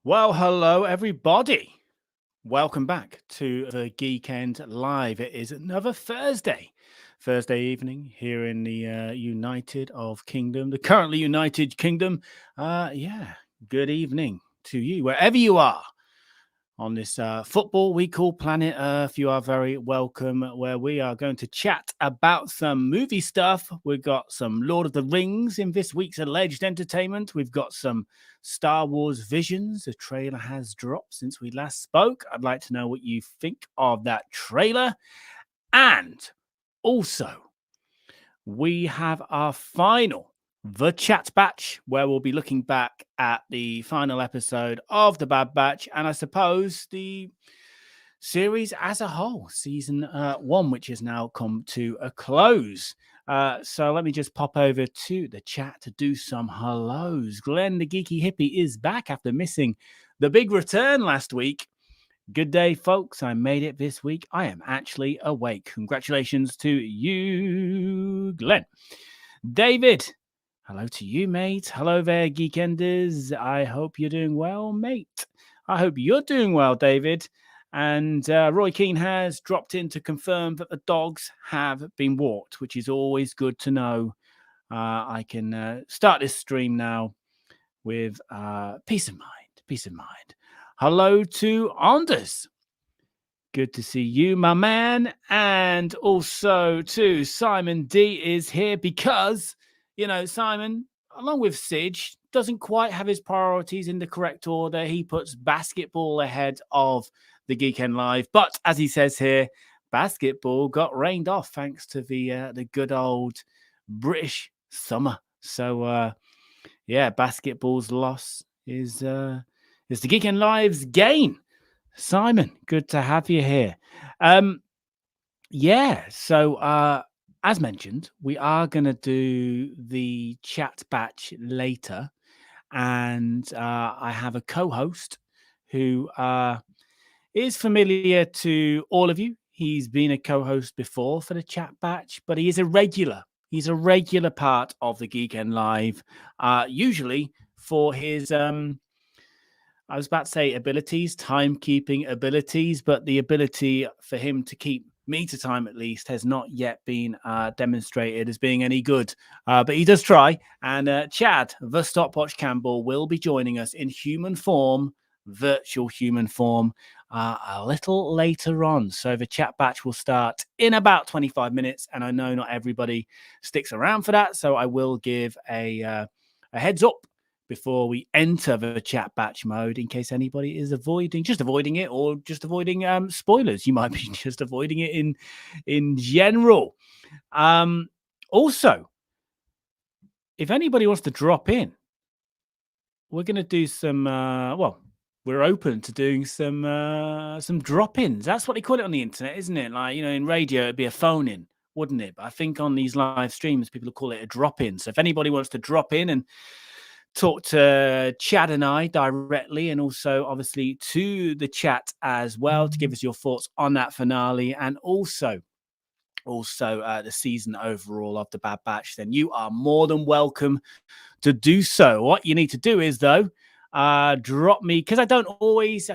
Well, hello, everybody. Welcome back to the Geekend Live. It is another Thursday evening here in the United of Kingdom, the currently United Kingdom. Good evening to you, wherever you are on this football we call planet Earth. You are very welcome, where we are going to chat about some movie stuff. We've got some Lord of the Rings in this week's alleged entertainment. We've got some Star Wars Visions. A trailer has dropped since we last spoke. I'd like to know what you think of that trailer. And also, we have our final The Chat Batch, where we'll be looking back at the final episode of The Bad Batch, and I suppose the series as a whole, season 1, which has now come to a close. So let me just pop over to the chat to do some hellos. Glenn, the geeky hippie, is back after missing the big return last week. Good day, folks. I made it this week. I am actually awake. Congratulations to you, Glenn. David, hello to you, mate. Hello there, Geekenders. I hope you're doing well, mate. I hope you're doing well, David. And Roy Keane has dropped in to confirm that the dogs have been walked, which is always good to know. I can start this stream now with peace of mind. Peace of mind. Hello to Anders. Good to see you, my man. And also to Simon D is here because, Simon, along with Sidge, doesn't quite have his priorities in the correct order. He puts basketball ahead of the Geekend Live. But as he says here, basketball got rained off thanks to the good old British summer. So, basketball's loss is the Geekend Live's gain. Simon, good to have you here. So as mentioned, we are going to do the chat batch later. And I have a co-host who is familiar to all of you. He's been a co-host before for the chat batch, but he is a regular. He's a regular part of the Geekend Live, usually for his... I was about to say abilities, timekeeping abilities, but the ability for him to keep me to time at least has not yet been demonstrated as being any good. But he does try. And Chad, the Stopwatch Campbell, will be joining us in human form, virtual human form, a little later on. So the chat batch will start in about 25 minutes. And I know not everybody sticks around for that. So I will give a heads up before we enter the chat batch mode, in case anybody is avoiding it or just avoiding spoilers. You might be just avoiding it in general. Also, if anybody wants to drop in, we're going to do some, we're open to doing some drop-ins. That's what they call it on the internet, isn't it? Like, in radio, it'd be a phone-in, wouldn't it? But I think on these live streams, people call it a drop-in. So if anybody wants to drop in and talk to Chad and I directly, and also obviously to the chat as well, to give us your thoughts on that finale and also the season overall of the Bad Batch, then you are more than welcome to do so. What you need to do is, though, drop me, because I can't always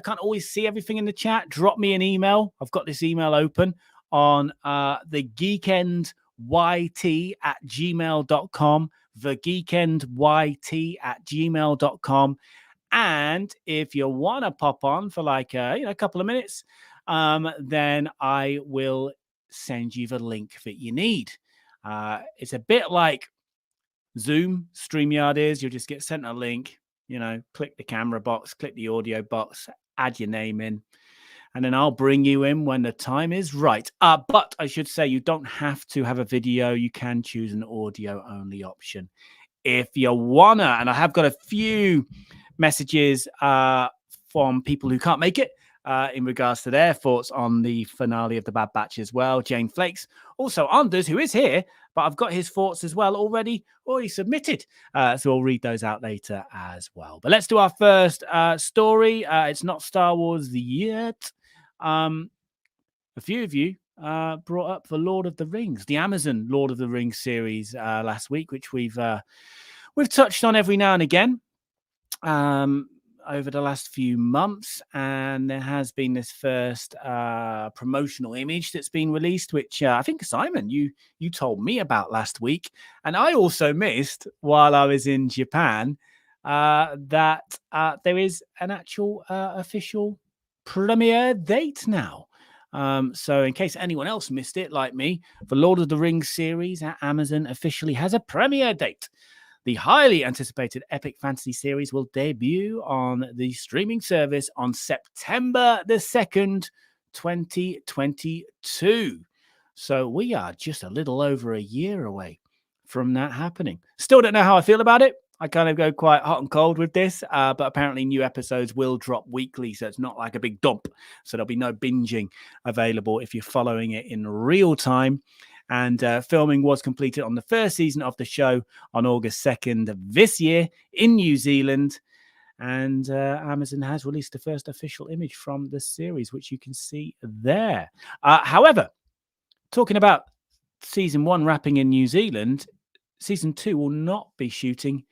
see everything in the chat. Drop me an email. I've got this email open on the geekendyt@gmail.com. thegeekendyt@gmail.com. And if you want to pop on for like a couple of minutes, then I will send you the link that you need. It's a bit like Zoom, StreamYard is. You'll just get sent a link, click the camera box, click the audio box, add your name in, and then I'll bring you in when the time is right. But I should say, you don't have to have a video. You can choose an audio-only option if you wanna. And I have got a few messages from people who can't make it in regards to their thoughts on the finale of the Bad Batch as well. Jane Flakes, also Anders, who is here, but I've got his thoughts as well already submitted. So we'll read those out later as well. But let's do our first story. It's not Star Wars yet. A few of you brought up the Lord of the Rings, the Amazon Lord of the Rings series last week, which we've touched on every now and again. over the last few months, and there has been this first promotional image that's been released, which I think, Simon, you told me about last week, and I also missed while I was in Japan, that there is an actual official premiere date now. So in case anyone else missed it, like me, the Lord of the Rings series at Amazon officially has a premiere date. The highly anticipated epic fantasy series will debut on the streaming service on September the 2nd, 2022. So we are just a little over a year away from that happening. Still don't know how I feel about it. I kind of go quite hot and cold with this, but apparently new episodes will drop weekly, so it's not like a big dump. So there'll be no binging available if you're following it in real time. And filming was completed on the first season of the show on August 2nd of this year in New Zealand. And Amazon has released the first official image from the series, which you can see there. However, talking about season 1 wrapping in New Zealand, season 2 will not be shooting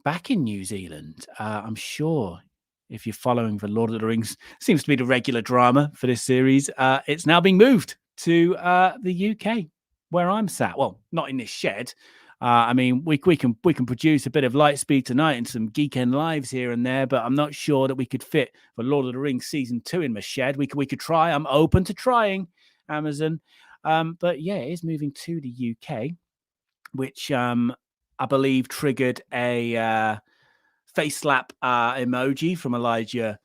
back in New Zealand. I'm sure if you're following the Lord of the Rings, seems to be the regular drama for this series. It's now being moved to the UK, where I'm sat. Well, not in this shed. I mean, we can produce a bit of Lightspeed tonight and some Geeknd lives here and there, but I'm not sure that we could fit the Lord of the Rings season 2 in my shed. We could try. I'm open to trying, Amazon. But yeah, it is moving to the UK, which I believe triggered a face slap emoji from Elijah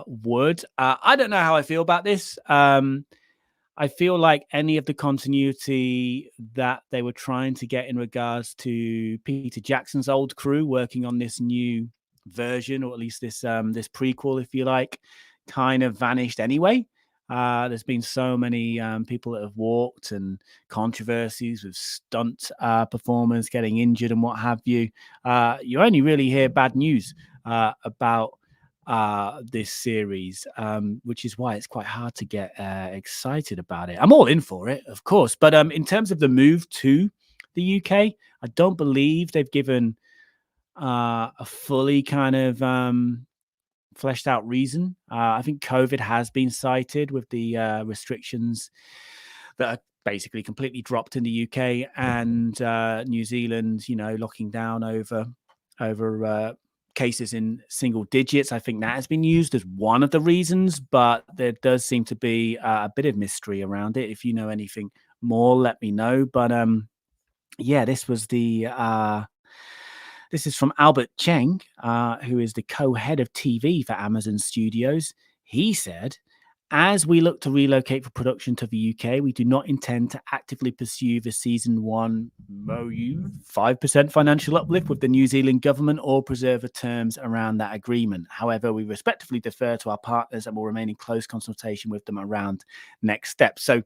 Wood. I don't know how I feel about this. I feel like any of the continuity that they were trying to get in regards to Peter Jackson's old crew working on this new version, or at least this this prequel, if you like, kind of vanished anyway. There's been so many people that have walked and controversies with stunt performers getting injured and what have you. You only really hear bad news about this series, which is why it's quite hard to get excited about it. I'm all in for it, of course, but in terms of the move to the UK, I don't believe they've given a fully kind of fleshed out reason. I think COVID has been cited with the restrictions that are basically completely dropped in the UK, and New Zealand, you know, locking down over cases in single digits. I think that has been used as one of the reasons, but there does seem to be a bit of mystery around it. If you know anything more, let me know. But yeah, this was the this is from Albert Cheng, who is the co-head of TV for Amazon Studios. He said, as we look to relocate for production to the UK, we do not intend to actively pursue the season 1 MOU 5% financial uplift with the New Zealand government or preserve the terms around that agreement. However, we respectfully defer to our partners and will remain in close consultation with them around next steps. So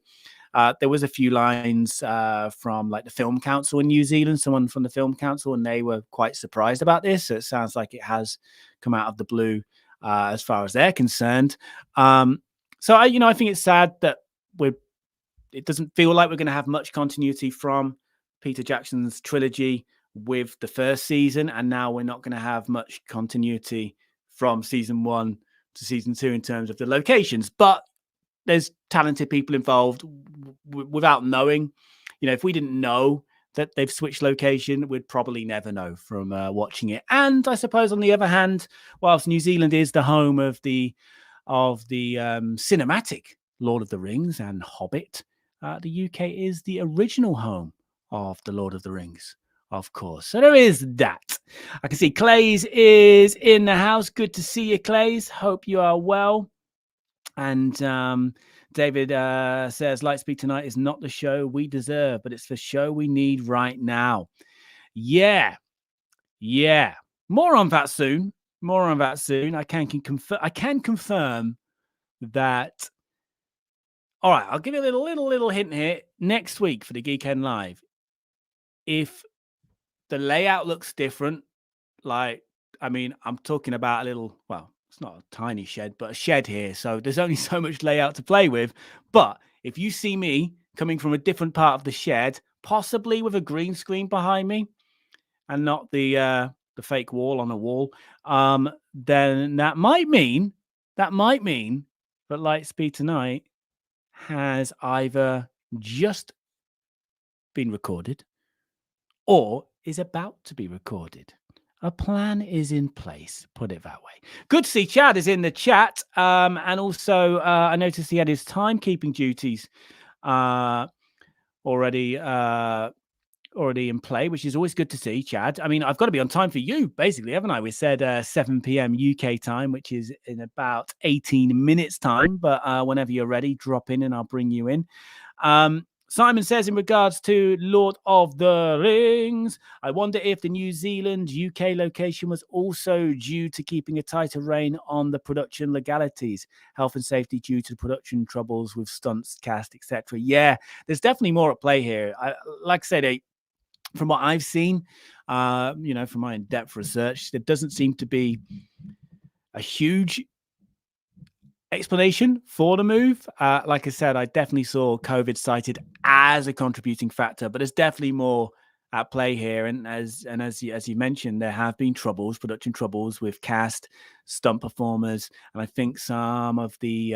there was a few lines from like the Film Council in New Zealand, someone from the Film Council, and they were quite surprised about this. So it sounds like it has come out of the blue as far as they're concerned. So I think it's sad that it doesn't feel like we're going to have much continuity from Peter Jackson's trilogy with the first season, and now we're not going to have much continuity from season 1 to season 2 in terms of the locations. But there's talented people involved without knowing. You know, if we didn't know that they've switched location, we'd probably never know from watching it. And I suppose on the other hand, whilst New Zealand is the home of the cinematic Lord of the Rings and Hobbit, the UK is the original home of the Lord of the Rings, of course. So there is that. I can see Clays is in the house. Good to see you, Clays. Hope you are well. And David says, Lightspeed tonight is not the show we deserve, but it's the show we need right now. Yeah. More on that soon. I can confirm that. All right, I'll give you a little hint here. Next week for the Geekend Live, if the layout looks different, like, I mean, I'm talking about a little, well, it's not a tiny shed, but a shed here. So there's only so much layout to play with. But if you see me coming from a different part of the shed, possibly with a green screen behind me and not the the fake wall on a wall, then that might mean that Lightspeed Tonight has either just been recorded or is about to be recorded. A plan is in place, put it that way. Good to see Chad is in the chat. And also, I noticed he had his timekeeping duties already in play, which is always good to see, Chad. I mean, I've got to be on time for you, basically, haven't I? We said 7 p.m. UK time, which is in about 18 minutes time. But whenever you're ready, drop in and I'll bring you in. Simon says, in regards to Lord of the Rings, I wonder if the New Zealand UK location was also due to keeping a tighter rein on the production legalities, health and safety due to production troubles with stunts, cast, etc. Yeah, there's definitely more at play here. Like I said, from what I've seen, from my in-depth research, there doesn't seem to be a huge explanation for the move. Like I said, I definitely saw COVID cited as a contributing factor, but there's definitely more at play here. And as you mentioned, there have been production troubles with cast, stunt performers, and I think some of the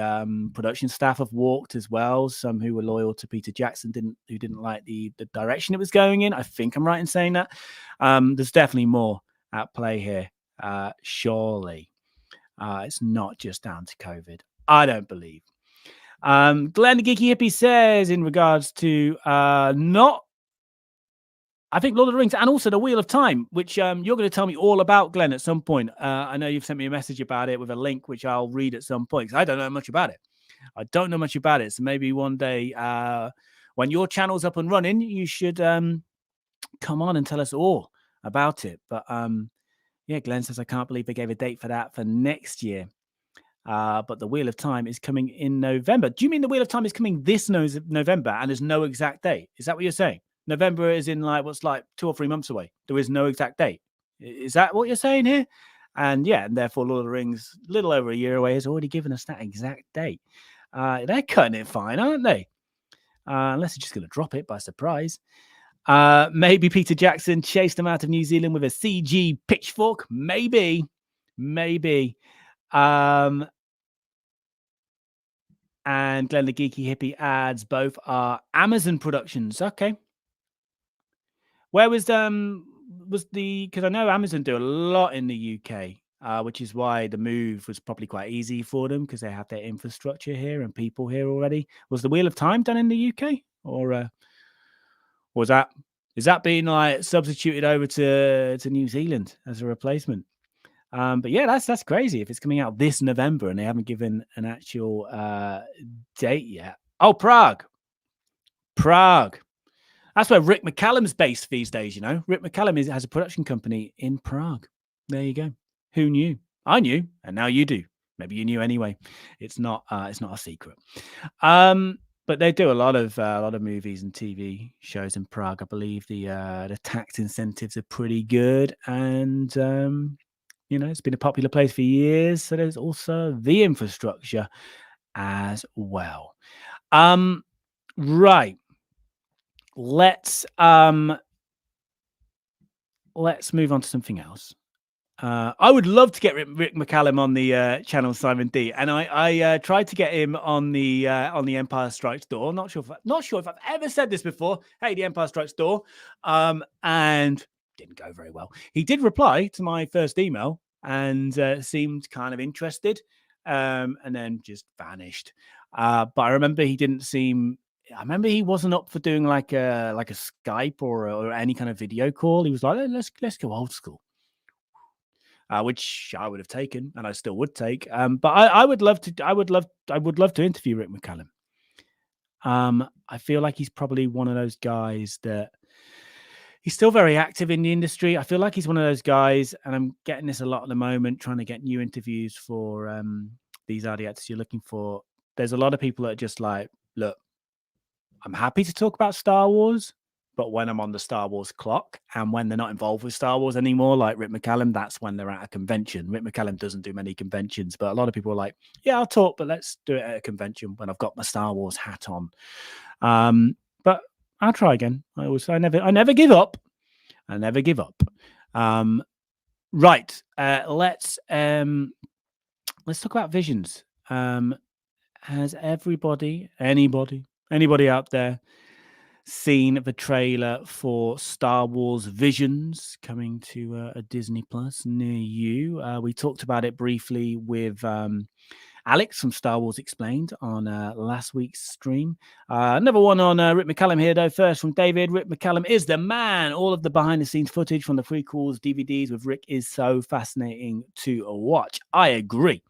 production staff have walked as well. Some who were loyal to Peter Jackson who didn't like the direction it was going in. I think I'm right in saying that. There's definitely more at play here. Surely. It's not just down to COVID. I don't believe. Glenn the Geeky Hippie says, in regards to I think Lord of the Rings and also the Wheel of Time, which you're going to tell me all about, Glenn, at some point. I know you've sent me a message about it with a link, which I'll read at some point, because I don't know much about it. So maybe one day when your channel's up and running, you should come on and tell us all about it. But yeah, Glenn says, I can't believe they gave a date for that for next year. But the Wheel of Time is coming in November. Do you mean the Wheel of Time is coming this November and there's no exact date? Is that what you're saying? November is in what's like 2 or 3 months away. There is no exact date. Is that what you're saying here? And yeah, and therefore Lord of the Rings, a little over a year away, has already given us that exact date. They're cutting it fine, aren't they? Unless they're just going to drop it by surprise. Maybe Peter Jackson chased them out of New Zealand with a CG pitchfork. Maybe. And Glenn the Geeky Hippie adds, both are Amazon productions. Okay. Where was because I know Amazon do a lot in the UK, which is why the move was probably quite easy for them, because they have their infrastructure here and people here already. Was the Wheel of Time done in the UK, or is that being substituted over to New Zealand as a replacement? But yeah, that's crazy if it's coming out this November and they haven't given an actual date yet. Oh, Prague. That's where Rick McCallum's based these days, you know. Rick McCallum has a production company in Prague. There you go. Who knew? I knew, and now you do. Maybe you knew anyway. It's not a secret. But they do a lot of movies and TV shows in Prague. I believe the tax incentives are pretty good, and it's been a popular place for years. So there's also the infrastructure as well. Right. Let's move on to something else. I would love to get Rick McCallum on the channel, Simon D, and I tried to get him on the Empire Strikes Door. Not sure if I've ever said this before. Hey, the Empire Strikes Door, and didn't go very well. He did reply to my first email and seemed kind of interested, and then just vanished. But I remember he wasn't up for doing like a Skype or any kind of video call. He was like, let's go old school. Which I would have taken, and I still would take. But I would love to interview Rick McCallum. I feel like he's probably one of those guys that he's still very active in the industry. I feel like he's one of those guys, and I'm getting this a lot at the moment, trying to get new interviews for these RDX you're looking for. There's a lot of people that are just like, look, I'm happy to talk about Star Wars, but when I'm on the Star Wars clock and when they're not involved with Star Wars anymore, like Rick McCallum, that's when they're at a convention. Rick McCallum doesn't do many conventions, but a lot of people are like, yeah, I'll talk, but let's do it at a convention when I've got my Star Wars hat on. But I'll try again. I never give up. Right. Let's talk about Visions. Has anybody out there seen the trailer for Star Wars Visions coming to a Disney Plus near you? We talked about it briefly with Alex from Star Wars Explained on last week's stream. Another one on Rick McCallum here, though. First from David. Rick McCallum is the man. All of the behind-the-scenes footage from the prequels, DVDs with Rick is so fascinating to watch. I agree.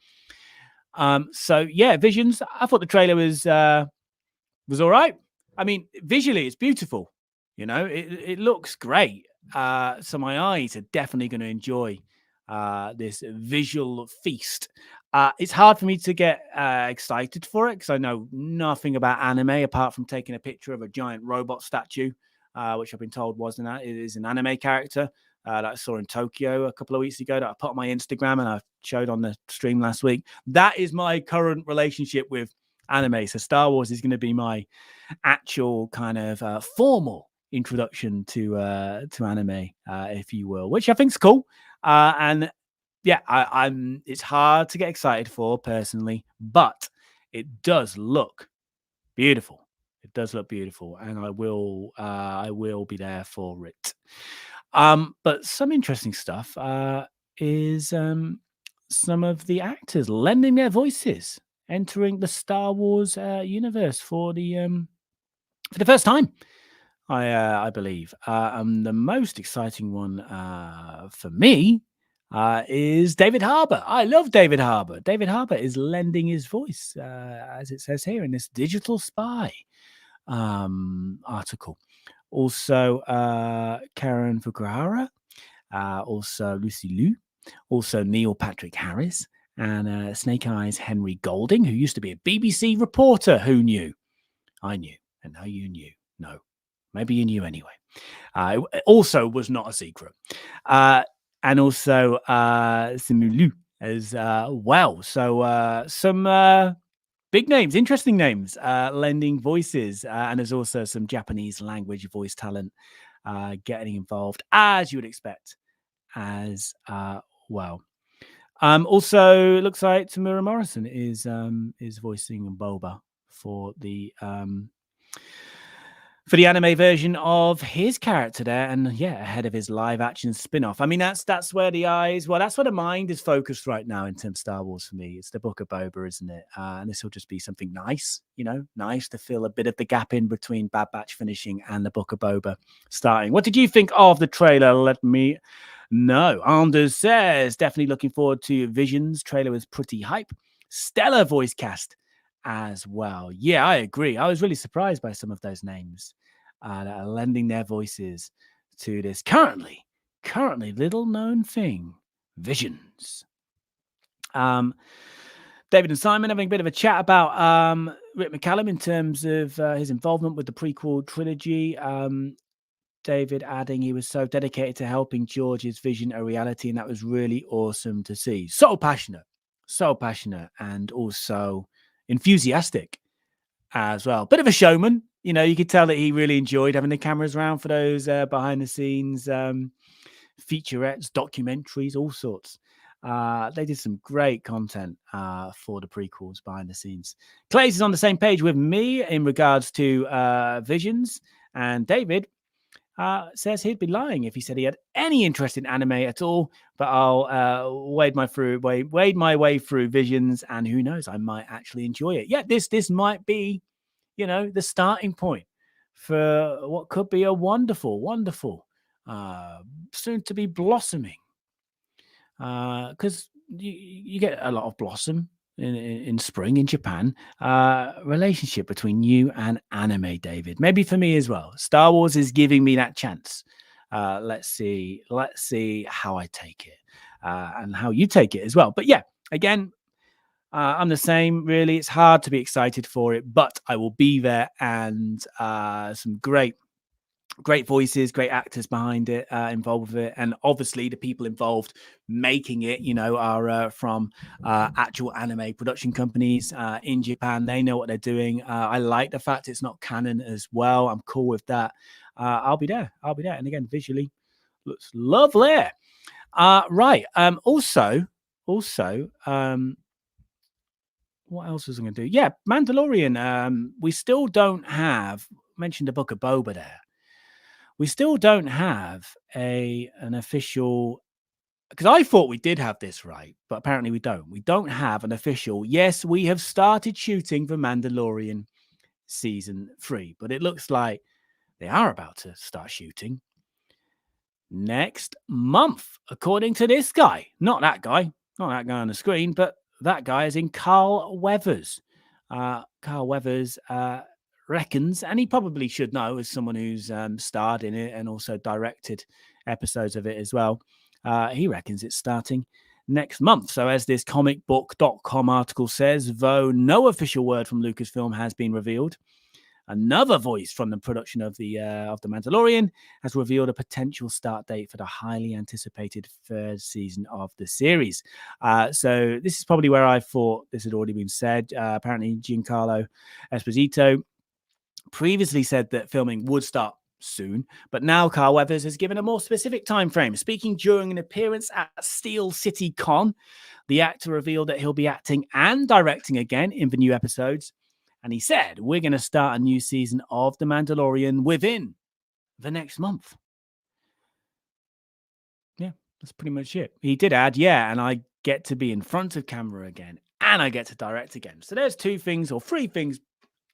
So, yeah, Visions. I thought the trailer was all right. I mean, visually, it's beautiful. It looks great. So my eyes are definitely going to enjoy this visual feast. It's hard for me to get excited for it because I know nothing about anime apart from taking a picture of a giant robot statue, which I've been told it is an anime character that I saw in Tokyo a couple of weeks ago that I put on my Instagram and I showed on the stream last week. That is my current relationship with anime. So Star Wars is going to be my actual kind of formal introduction to anime, if you will, which I think is cool. And yeah, I'm. It's hard to get excited for personally, but it does look beautiful. It does look beautiful, and I will be there for it. But some interesting stuff is some of the actors lending their voices, entering the Star Wars universe for the first time. I believe. The most exciting one for me is David Harbour. I love David Harbour. David Harbour is lending his voice, as it says here in this Digital Spy article. Also, Karen Fukuhara, also Lucy Liu, also Neil Patrick Harris, and Snake Eyes Henry Golding, who used to be a BBC reporter. Who knew? I knew, and now you knew. No. Maybe you knew anyway. It also was not a secret. And also Simu Liu as well. So some big names, interesting names, lending voices. And there's also some Japanese language voice talent getting involved, as you would expect, as well. Also, it looks like Tamura Morrison is voicing Boba for the anime version of his character there, and yeah, ahead of his live action spin-off. I mean, that's where that's where the mind is focused right now in terms of Star Wars for me. It's the Book of Boba, isn't it? And this will just be something nice, nice to fill a bit of the gap in between Bad Batch finishing and the Book of Boba starting. What did you think of the trailer? Let me know. Anders says, definitely looking forward to Visions. Trailer was pretty hype. Stellar voice cast as well. Yeah, I agree. I was really surprised by some of those names that are lending their voices to this currently little known thing, Visions. David and Simon having a bit of a chat about Rick McCallum in terms of his involvement with the prequel trilogy. David adding he was so dedicated to helping George's vision a reality, and that was really awesome to see. So passionate, and also enthusiastic as well. Bit of a showman, you could tell that he really enjoyed having the cameras around for those behind the scenes featurettes, documentaries, all sorts. They did some great content for the prequels behind the scenes. Clays is on the same page with me in regards to Visions, and David says he'd be lying if he said he had any interest in anime at all, but I'll wade my way through Visions, and who knows, I might actually enjoy it. Yeah, this might be, the starting point for what could be a wonderful, soon to be blossoming. Because you get a lot of blossom in spring in Japan. Relationship between you and anime, David. Maybe for me as well. Star Wars is giving me that chance. Let's see how I take it and how you take it as well. But yeah, again, I'm the same, really. It's hard to be excited for it, but I will be there, and some great voices, great actors behind it, involved with it. And obviously the people involved making it, are from actual anime production companies in Japan. They know what they're doing. I like the fact it's not canon as well. I'm cool with that. I'll be there. And again, visually looks lovely. Right. Also, what else was I going to do? Yeah, Mandalorian. We still don't have mentioned the Book of Boba there. We still don't have an official, because I thought we did have this right, but apparently we don't. We don't have an official. Yes, we have started shooting for Mandalorian season 3, but it looks like they are about to start shooting next month, according to this guy. Not that guy on the screen, but that guy is in Carl Weathers. Carl Weathers reckons, and he probably should know as someone who's starred in it and also directed episodes of it as well. He reckons it's starting next month. So, as this comicbook.com article says, though no official word from Lucasfilm has been revealed, another voice from the production of the Mandalorian has revealed a potential start date for the highly anticipated third season of the series. So this is probably where I thought this had already been said. Apparently, Giancarlo Esposito previously said that filming would start soon, but now Carl Weathers has given a more specific time frame. Speaking during an appearance at Steel City Con, the actor revealed that he'll be acting and directing again in the new episodes. And he said, we're going to start a new season of The Mandalorian within the next month. Yeah, that's pretty much it. He did add, yeah, and I get to be in front of camera again and I get to direct again. So there's two things or three things.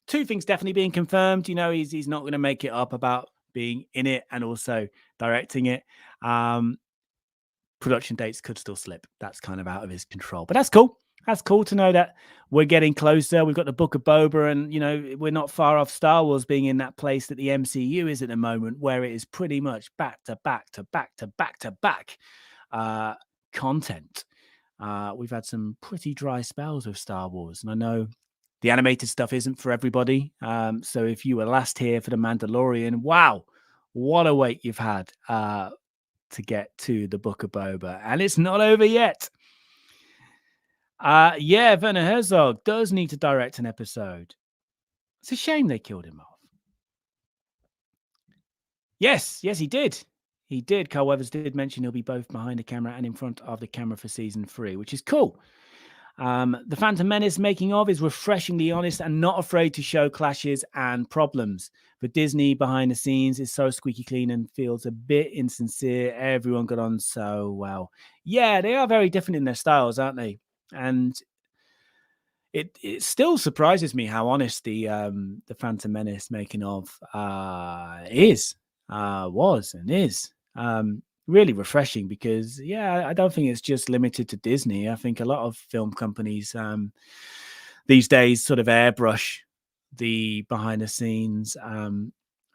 Two things definitely being confirmed. You know, he's not going to make it up about being in it and also directing it. Production dates could still slip. That's kind of out of his control. But that's cool. That's cool to know that we're getting closer. We've got the Book of Boba, and, you know, we're not far off Star Wars being in that place that the MCU is at the moment, where it is pretty much back to back to back to back to back content. We've had some pretty dry spells with Star Wars, and I know the animated stuff isn't for everybody. So if you were last here for The Mandalorian, wow, what a wait you've had to get to the Book of Boba. And it's not over yet. Yeah, Werner Herzog does need to direct an episode. It's a shame they killed him off. Yes, he did. He did. Carl Weathers did mention he'll be both behind the camera and in front of the camera for season 3, which is cool. The Phantom Menace making of is refreshingly honest and not afraid to show clashes and problems. But Disney behind the scenes is so squeaky clean and feels a bit insincere. Everyone got on so well. Yeah, they are very different in their styles, aren't they? And it still surprises me how honest the Phantom Menace making of was and is. Really refreshing because, yeah, I don't think it's just limited to Disney. I think a lot of film companies these days sort of airbrush the behind the scenes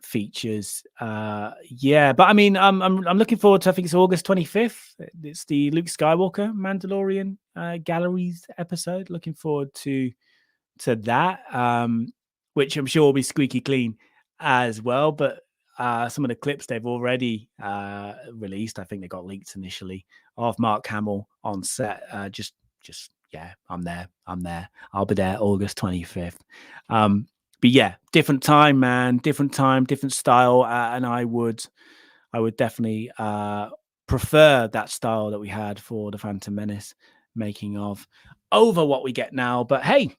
features. Yeah, but I mean, I'm looking forward to, I think it's August 25th. It's the Luke Skywalker Mandalorian Galleries episode. Looking forward to that, which I'm sure will be squeaky clean as well. But some of the clips they've already released, I think they got leaked initially, of Mark Hamill on set. Just yeah, I'm there. I'll be there August 25th. But yeah, different time, man. Different time, different style, and I would definitely prefer that style that we had for the Phantom Menace making of over what we get now. But hey.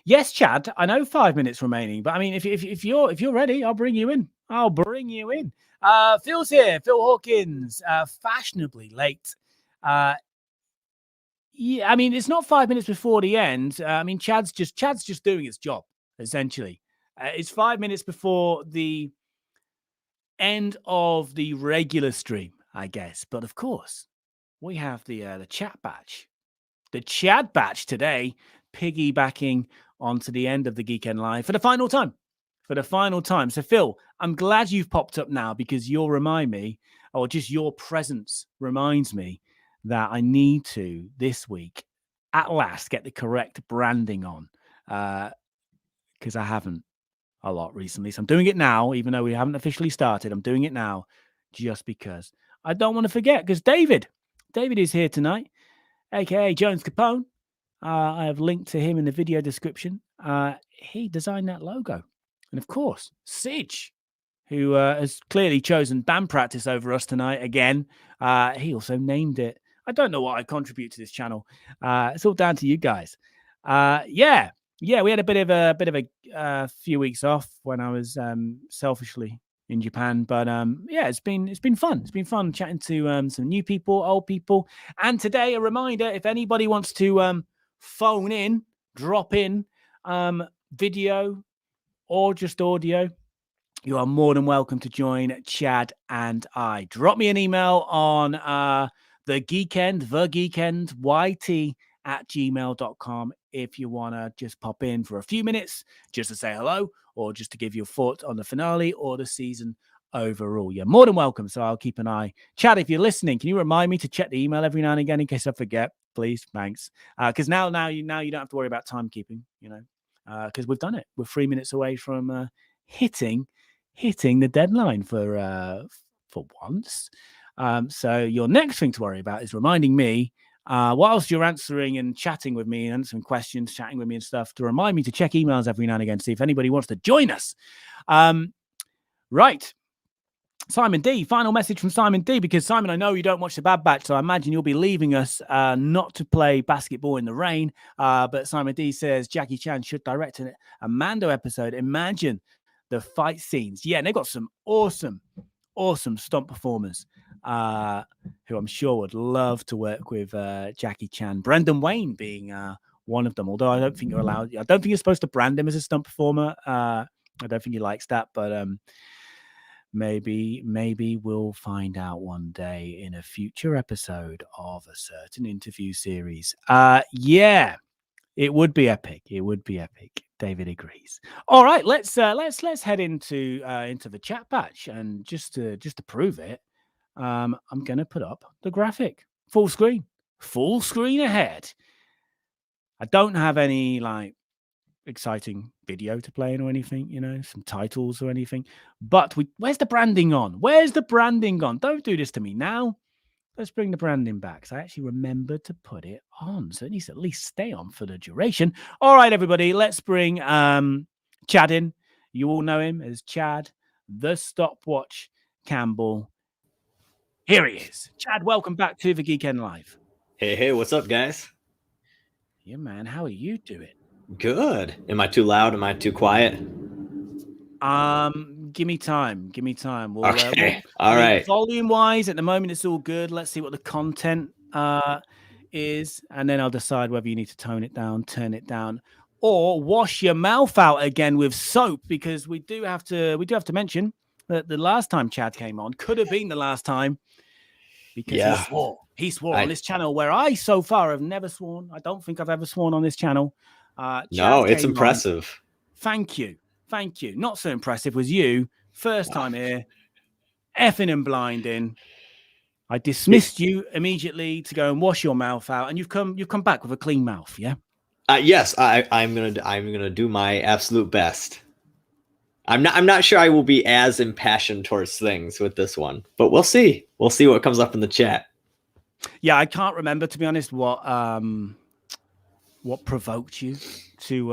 Yes, Chad. I know 5 minutes remaining, but I mean, if you're ready, I'll bring you in. Phil's here. Phil Hawkins, fashionably late. Yeah, I mean, it's not 5 minutes before the end. I mean, Chad's just doing his job essentially. It's 5 minutes before the end of the regular stream, I guess. But of course, we have the chat batch, the Chad batch today, piggybacking onto the end of the Geekend Live for the final time. So, Phil, I'm glad you've popped up now because you'll remind me, or just your presence reminds me that I need to, this week, at last, get the correct branding on because I haven't a lot recently. So I'm doing it now, even though we haven't officially started. I'm doing it now just because I don't want to forget, because David is here tonight, a.k.a. Jones Capone. I have linked to him in the video description. He designed that logo. And of course, Sidge. who has clearly chosen band practice over us tonight again. He also named it. I don't know what I contribute to this channel. It's all down to you guys. Yeah, we had a bit of a few weeks off when I was selfishly in Japan, but yeah, it's been fun. It's been fun chatting to some new people, old people, and today a reminder: if anybody wants to phone in, drop in video or just audio, you are more than welcome to join Chad and I. Drop me an email on the Geeknd YT at gmail.com if you want to just pop in for a few minutes just to say hello or just to give your thoughts on the finale or the season overall. You're more than welcome, so I'll keep an eye. Chad, if you're listening, can you remind me to check the email every now and again in case I forget? Please, thanks. Because now you don't have to worry about timekeeping, because we've done it. We're 3 minutes away from hitting the deadline for once. So your next thing to worry about is reminding me, whilst you're answering and chatting with me, answering questions, chatting with me and stuff, to remind me to check emails every now and again to see if anybody wants to join us. Right. Simon D, final message from Simon D, because Simon, I know you don't watch the Bad Batch, so I imagine you'll be leaving us not to play basketball in the rain. But Simon D says Jackie Chan should direct a Mando episode. Imagine the fight scenes. Yeah, and they've got some awesome stunt performers who I'm sure would love to work with Jackie Chan. Brendan Wayne being one of them, although I don't think you're allowed. I don't think you're supposed to brand him as a stunt performer. I don't think he likes that, but maybe we'll find out one day in a future episode of a certain interview series. Yeah, it would be epic. It would be epic. David agrees. All right, let's head into the chat batch, and just to prove it, I'm gonna put up the graphic full screen ahead. I don't have any exciting video to play in or anything, some titles or anything. But where's the branding on? Where's the branding on? Don't do this to me now. Let's bring the branding back. So I actually remembered to put it on. So it needs to at least stay on for the duration. All right, everybody, let's bring Chad in. You all know him as Chad, the Stopwatch Campbell. Here he is. Chad, welcome back to the Geekend Live. Hey, what's up, guys? Yeah, man, how are you doing? Good. Am I too loud? Am I too quiet? Give me time. Okay. All right. Volume-wise, at the moment, it's all good. Let's see what the content is, and then I'll decide whether you need to tone it down, turn it down, or wash your mouth out again with soap, because we do have to mention that the last time Chad came on could have been the last time, because he swore on this channel, where I so far have never sworn. I don't think I've ever sworn on this channel. No, it's impressive. Thank you. Not so impressive was you. First time here, effing and blinding. I dismissed you immediately to go and wash your mouth out, and you've come back with a clean mouth. Yeah. Yes, I'm gonna do my absolute best. I'm not sure I will be as impassioned towards things with this one, but we'll see. We'll see what comes up in the chat. Yeah, I can't remember, to be honest, what provoked you to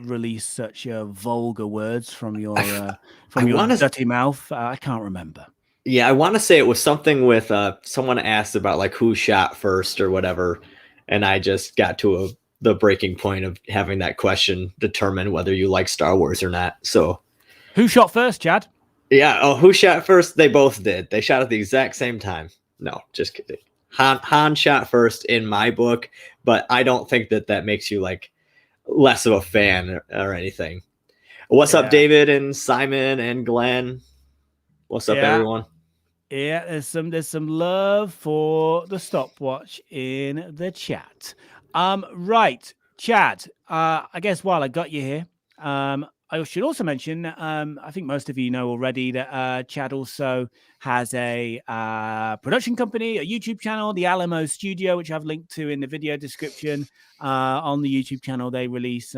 release such vulgar words from your dirty mouth. I can't remember. Yeah, I want to say it was something with someone asked about who shot first or whatever, and I just got to the breaking point of having that question determine whether you like Star Wars or not. So, who shot first, Chad? Yeah. Oh, who shot first? They both did. They shot at the exact same time. No, just kidding. Han shot first in my book, but I don't think that makes you less of a fan or anything. What's up, David and Simon and Glenn? What's up, everyone? Yeah, there's some love for the stopwatch in the chat. Right, Chad. I guess while I got you here, I should also mention, I think most of you know already that Chad also has a production company, a YouTube channel, the Alamo Studio, which I've linked to in the video description. On the YouTube channel, they release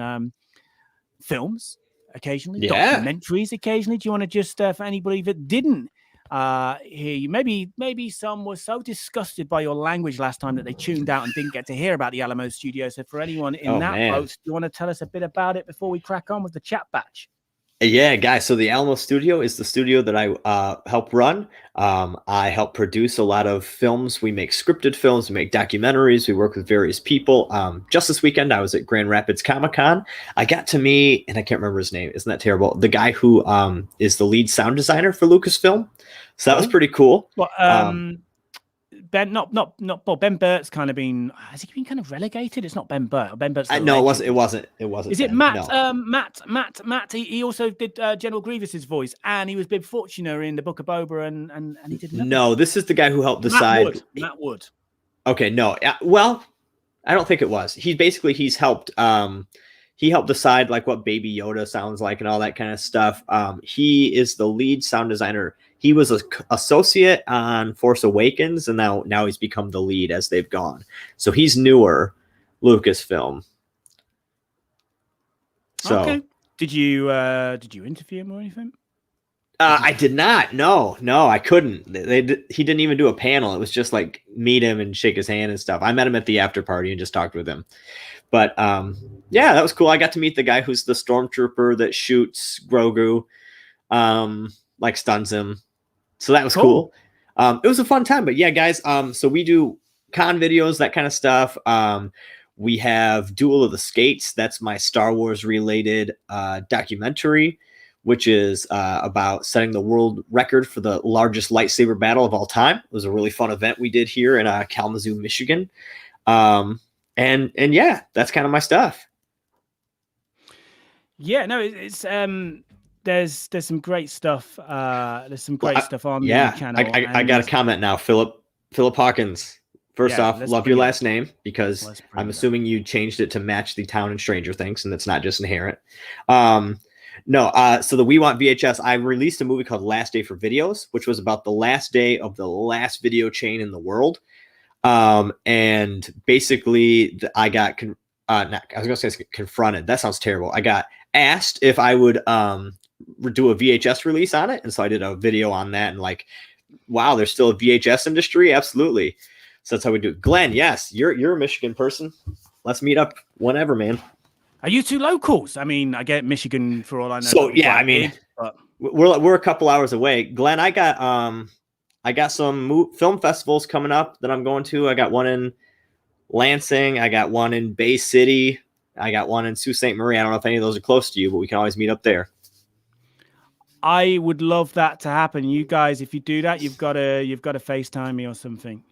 films occasionally, documentaries occasionally. Do you want to just, for anybody that didn't hear you, maybe some were so disgusted by your language last time that they tuned out and didn't get to hear about the Alamo Studio. So for anyone in boat, do you want to tell us a bit about it before we crack on with the chat batch? Yeah, guys. So the Alamo Studio is the studio that I help run. I help produce a lot of films. We make scripted films, we make documentaries, we work with various people. Just this weekend, I was at Grand Rapids Comic Con. I got to meet, and I can't remember his name. Isn't that terrible? The guy who is the lead sound designer for Lucasfilm. So that was Oh, pretty cool. well, Um, Ben, not well. Ben Burt's kind of been. Has he been kind of relegated? It's not Ben Burt. Ben Burt's I the no, it legend. wasn't. It wasn't. It wasn't Is it Ben. Matt? No, Matt. He also did General Grievous's voice, and he was Bib Fortuna in the Book of Boba, and he did another. no. This is the guy who helped Matt decide. Wood. Matt Wood. Okay, no. Well, I don't think it was. He's helped he helped decide like what Baby Yoda sounds like and all that kind of stuff. He is the lead sound designer. He was an associate on Force Awakens, and now he's become the lead as they've gone. So he's newer Lucasfilm. So Okay. Did you interview him or anything? I did not. No, I couldn't. He didn't even do a panel. It was just like meet him and shake his hand and stuff. I met him at the after party and just talked with him. But yeah, that was cool. I got to meet the guy who's the stormtrooper that shoots Grogu, like stuns him. So that was cool. It was a fun time. But yeah, guys. So we do con videos, that kind of stuff. We have Duel of the Skates. That's my Star Wars related documentary, which is about setting the world record for the largest lightsaber battle of all time. It was a really fun event we did here in Kalamazoo, Michigan. And yeah, that's kind of my stuff. Yeah, no, it's there's some great stuff. There's some great stuff on the channel. I got a comment now, Philip Hawkins. First off, love your last name, because I'm assuming you changed it to match the town in Stranger Things, and that's not just inherent. No, so the We Want VHS, I released a movie called Last Day for Videos, which was about the last day of the last video chain in the world. And basically I got I was gonna say confronted. That sounds terrible. I got asked if I would do a VHS release on it, and so I did a video on that. And like, wow, there's still a VHS industry. Absolutely. So that's how we do it. Glenn, yes, you're a Michigan person. Let's meet up whenever, man. Are you two locals? I mean, I get Michigan for all I know. So yeah, I mean, but we're a couple hours away. Glenn, I got some film festivals coming up that I'm going to. I got one in Lansing. I got one in Bay City. I got one in Sault Ste. Marie. I don't know if any of those are close to you, but we can always meet up there. I would love that to happen. You guys, if you do that, you've got to FaceTime me or something.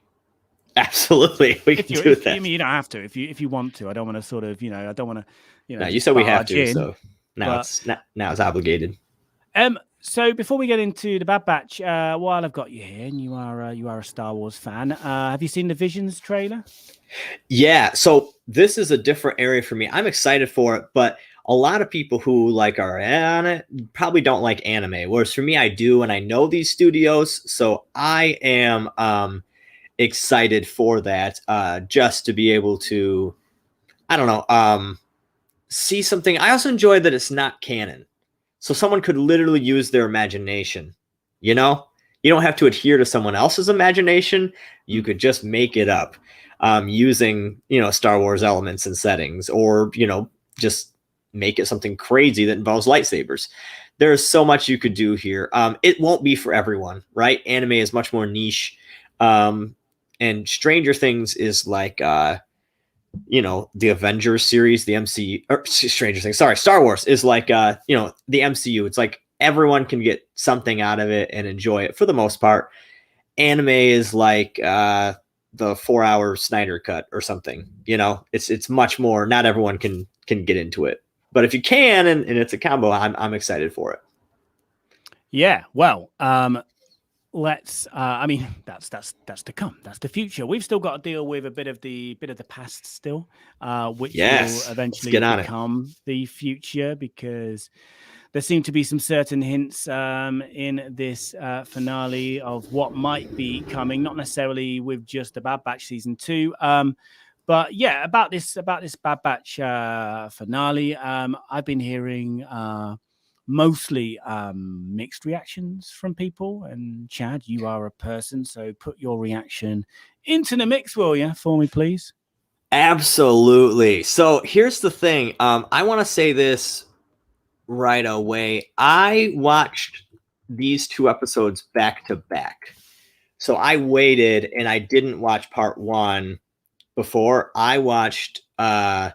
Absolutely, we can do that. I mean, you don't have to if you want to. I don't want to sort of, I don't want to, No, you said we have to, so now it's obligated. So before we get into the Bad Batch, while I've got you here, and you are a Star Wars fan, have you seen the Visions trailer? Yeah, so this is a different area for me. I'm excited for it, but a lot of people who like are on it probably don't like anime. Whereas for me, I do, and I know these studios, so I am excited for that. Just to be able to, I don't know, see something. I also enjoy that it's not canon. So someone could literally use their imagination, you know? You don't have to adhere to someone else's imagination. You could just make it up using, Star Wars elements and settings, or, just make it something crazy that involves lightsabers. There's so much you could do here. It won't be for everyone, right? Anime is much more niche. And Stranger Things is like, the Avengers series, the MCU, or Stranger Things, sorry, Star Wars is like, the MCU. It's like everyone can get something out of it and enjoy it for the most part. Anime is like the 4-hour Snyder cut or something. It's much more. Not everyone can get into it, but if you can, and it's a combo, I'm excited for it. Yeah, well, let's I mean, that's to come. That's the future. We've still got to deal with a bit of the past still, which will eventually become the future, because there seem to be some certain hints in this finale of what might be coming, not necessarily with just the Bad Batch season 2, but yeah, about this Bad Batch finale. I've been hearing mostly mixed reactions from people. And Chad, you are a person, so put your reaction into the mix, will you, for me, please? Absolutely. So here's the thing. I want to say this right away. I watched these 2 episodes back to back. So I waited and I didn't watch part 1 before. I watched part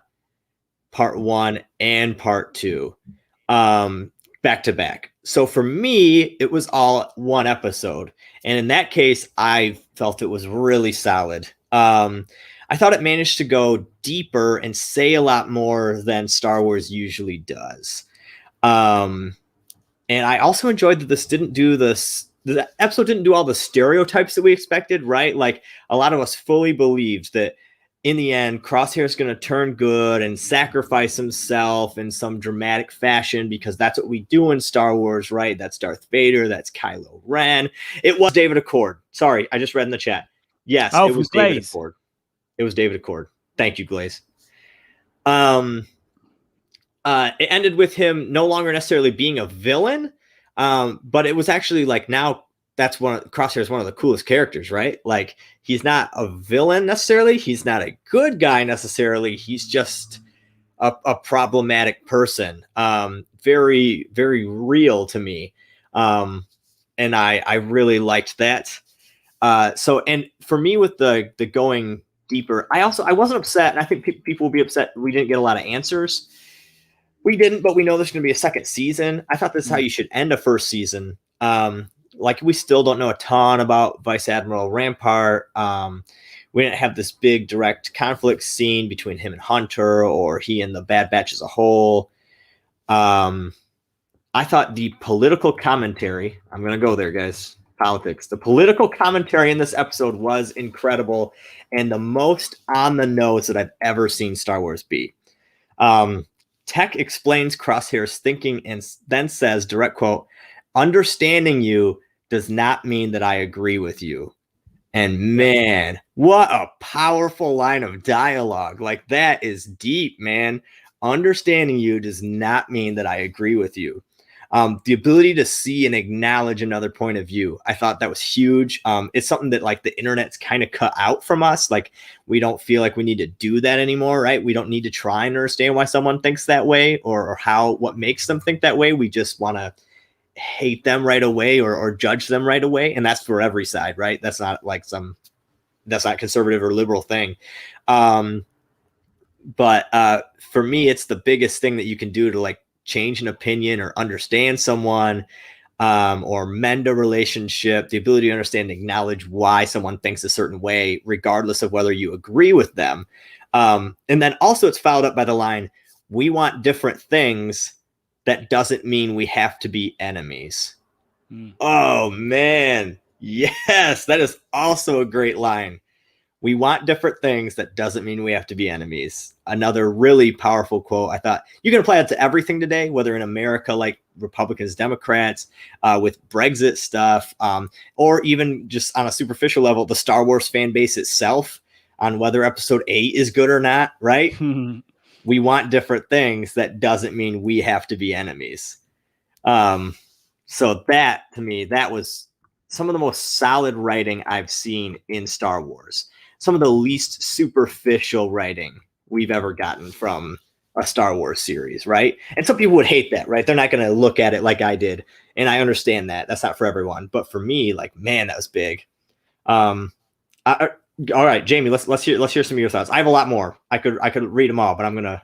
1 and part 2 back to back. So for me, it was all 1 episode. And in that case, I felt it was really solid. I thought it managed to go deeper and say a lot more than Star Wars usually does. Um, and I also enjoyed that this didn't do this. The episode didn't do all the stereotypes that we expected, right? Like a lot of us fully believed that in the end, Crosshair is going to turn good and sacrifice himself in some dramatic fashion because that's what we do in Star Wars, right? That's Darth Vader. That's Kylo Ren. It was David Accord. Sorry, I just read in the chat. Yes, Oh, it from was David Glaze. Accord. It was David Accord. Thank you, Glaze. It ended with him no longer necessarily being a villain, but it was actually like now that's Crosshair is one of the coolest characters, right? Like he's not a villain necessarily, he's not a good guy necessarily, he's just a problematic person. Very, very real to me. And I really liked that. So and for me with the going deeper, I wasn't upset, and I think people will be upset we didn't get a lot of answers. We didn't, but we know there's going to be a second season. I thought this is how you should end a first season. Like we still don't know a ton about Vice Admiral Rampart. We didn't have this big direct conflict scene between him and Hunter, or he and the Bad Batch as a whole. I thought the political commentary, I'm going to go there, guys. Politics. The political commentary in this episode was incredible and the most on the nose that I've ever seen Star Wars be. Tech explains Crosshair's thinking and then says, direct quote, "Understanding you does not mean that I agree with you." And man, what a powerful line of dialogue. Like that is deep, man. Understanding you does not mean that I agree with you. The ability to see and acknowledge another point of view, I thought that was huge. It's something that like the internet's kind of cut out from us. Like we don't feel like we need to do that anymore, right? We don't need to try and understand why someone thinks that way or what makes them think that way. We just want to hate them right away or judge them right away. And that's for every side, right? That's not like that's not conservative or liberal thing. But for me, it's the biggest thing that you can do to like change an opinion or understand someone or mend a relationship, the ability to understand and acknowledge why someone thinks a certain way, regardless of whether you agree with them. And then also it's followed up by the line, "We want different things. That doesn't mean we have to be enemies." Oh, man. Yes, that is also a great line. We want different things. That doesn't mean we have to be enemies. Another really powerful quote. I thought you can apply that to everything today, whether in America, like Republicans, Democrats, with Brexit stuff, or even just on a superficial level, the Star Wars fan base itself on whether episode 8 is good or not, right? We want different things. That doesn't mean we have to be enemies. So that, to me, that was some of the most solid writing I've seen in Star Wars. Some of the least superficial writing we've ever gotten from a Star Wars series, right? And some people would hate that, right? They're not going to look at it like I did, and I understand that. That's not for everyone, but for me, like, man, that was big. All right, Jamie, let's hear some of your thoughts. I have a lot more. I could read them all, but I'm gonna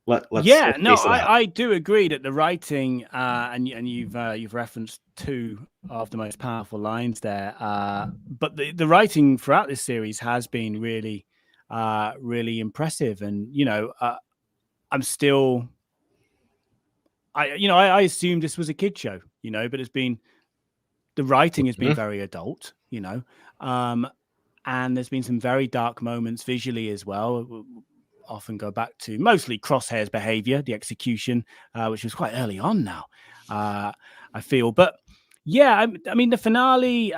let's I do agree that the writing and you've referenced 2 of the most powerful lines there, but the writing throughout this series has been really really impressive. And I'm still I assumed this was a kid show, but the writing has been very adult, and there's been some very dark moments visually as well. Often go back to mostly Crosshair's behavior, the execution, which was quite early on now, I feel. But yeah, I mean, the finale,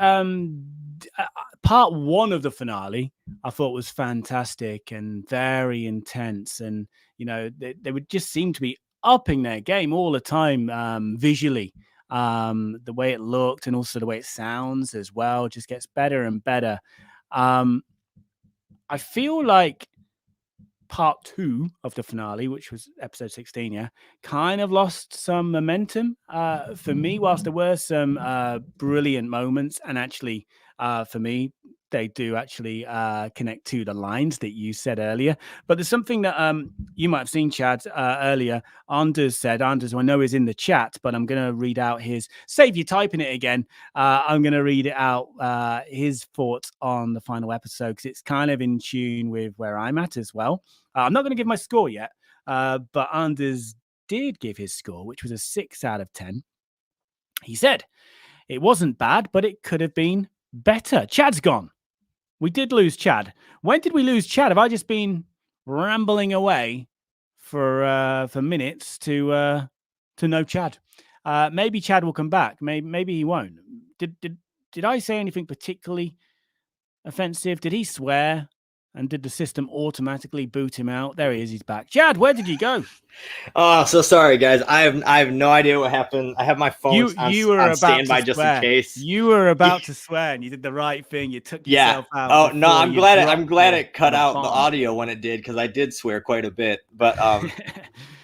part 1 of the finale, I thought was fantastic and very intense. And, they would just seem to be upping their game all the time, visually. The way it looked and also the way it sounds as well just gets better and better. I feel like part 2 of the finale, which was episode 16, yeah, kind of lost some momentum for me. Whilst there were some brilliant moments, and actually, for me, they do actually connect to the lines that you said earlier. But there's something that you might have seen, Chad, earlier. Anders said, Anders, I know is in the chat, but I'm going to read out his, save you typing it again. I'm going to read it out, his thoughts on the final episode, because it's kind of in tune with where I'm at as well. I'm not going to give my score yet, but Anders did give his score, which was a 6 out of 10. He said, it wasn't bad, but it could have been better. Chad's gone. We did lose Chad. When did we lose Chad? Have I just been rambling away for minutes to no Chad? Maybe Chad will come back. Maybe he won't. Did I say anything particularly offensive? Did he swear? And did the system automatically boot him out? There he is. He's back. Chad, where did you go? Oh, so sorry, guys. I have no idea what happened. I have my phone on standby just in case. You were about to swear, and you did the right thing. You took yourself out. Oh no, I'm glad it cut out the audio when it did, because I did swear quite a bit. But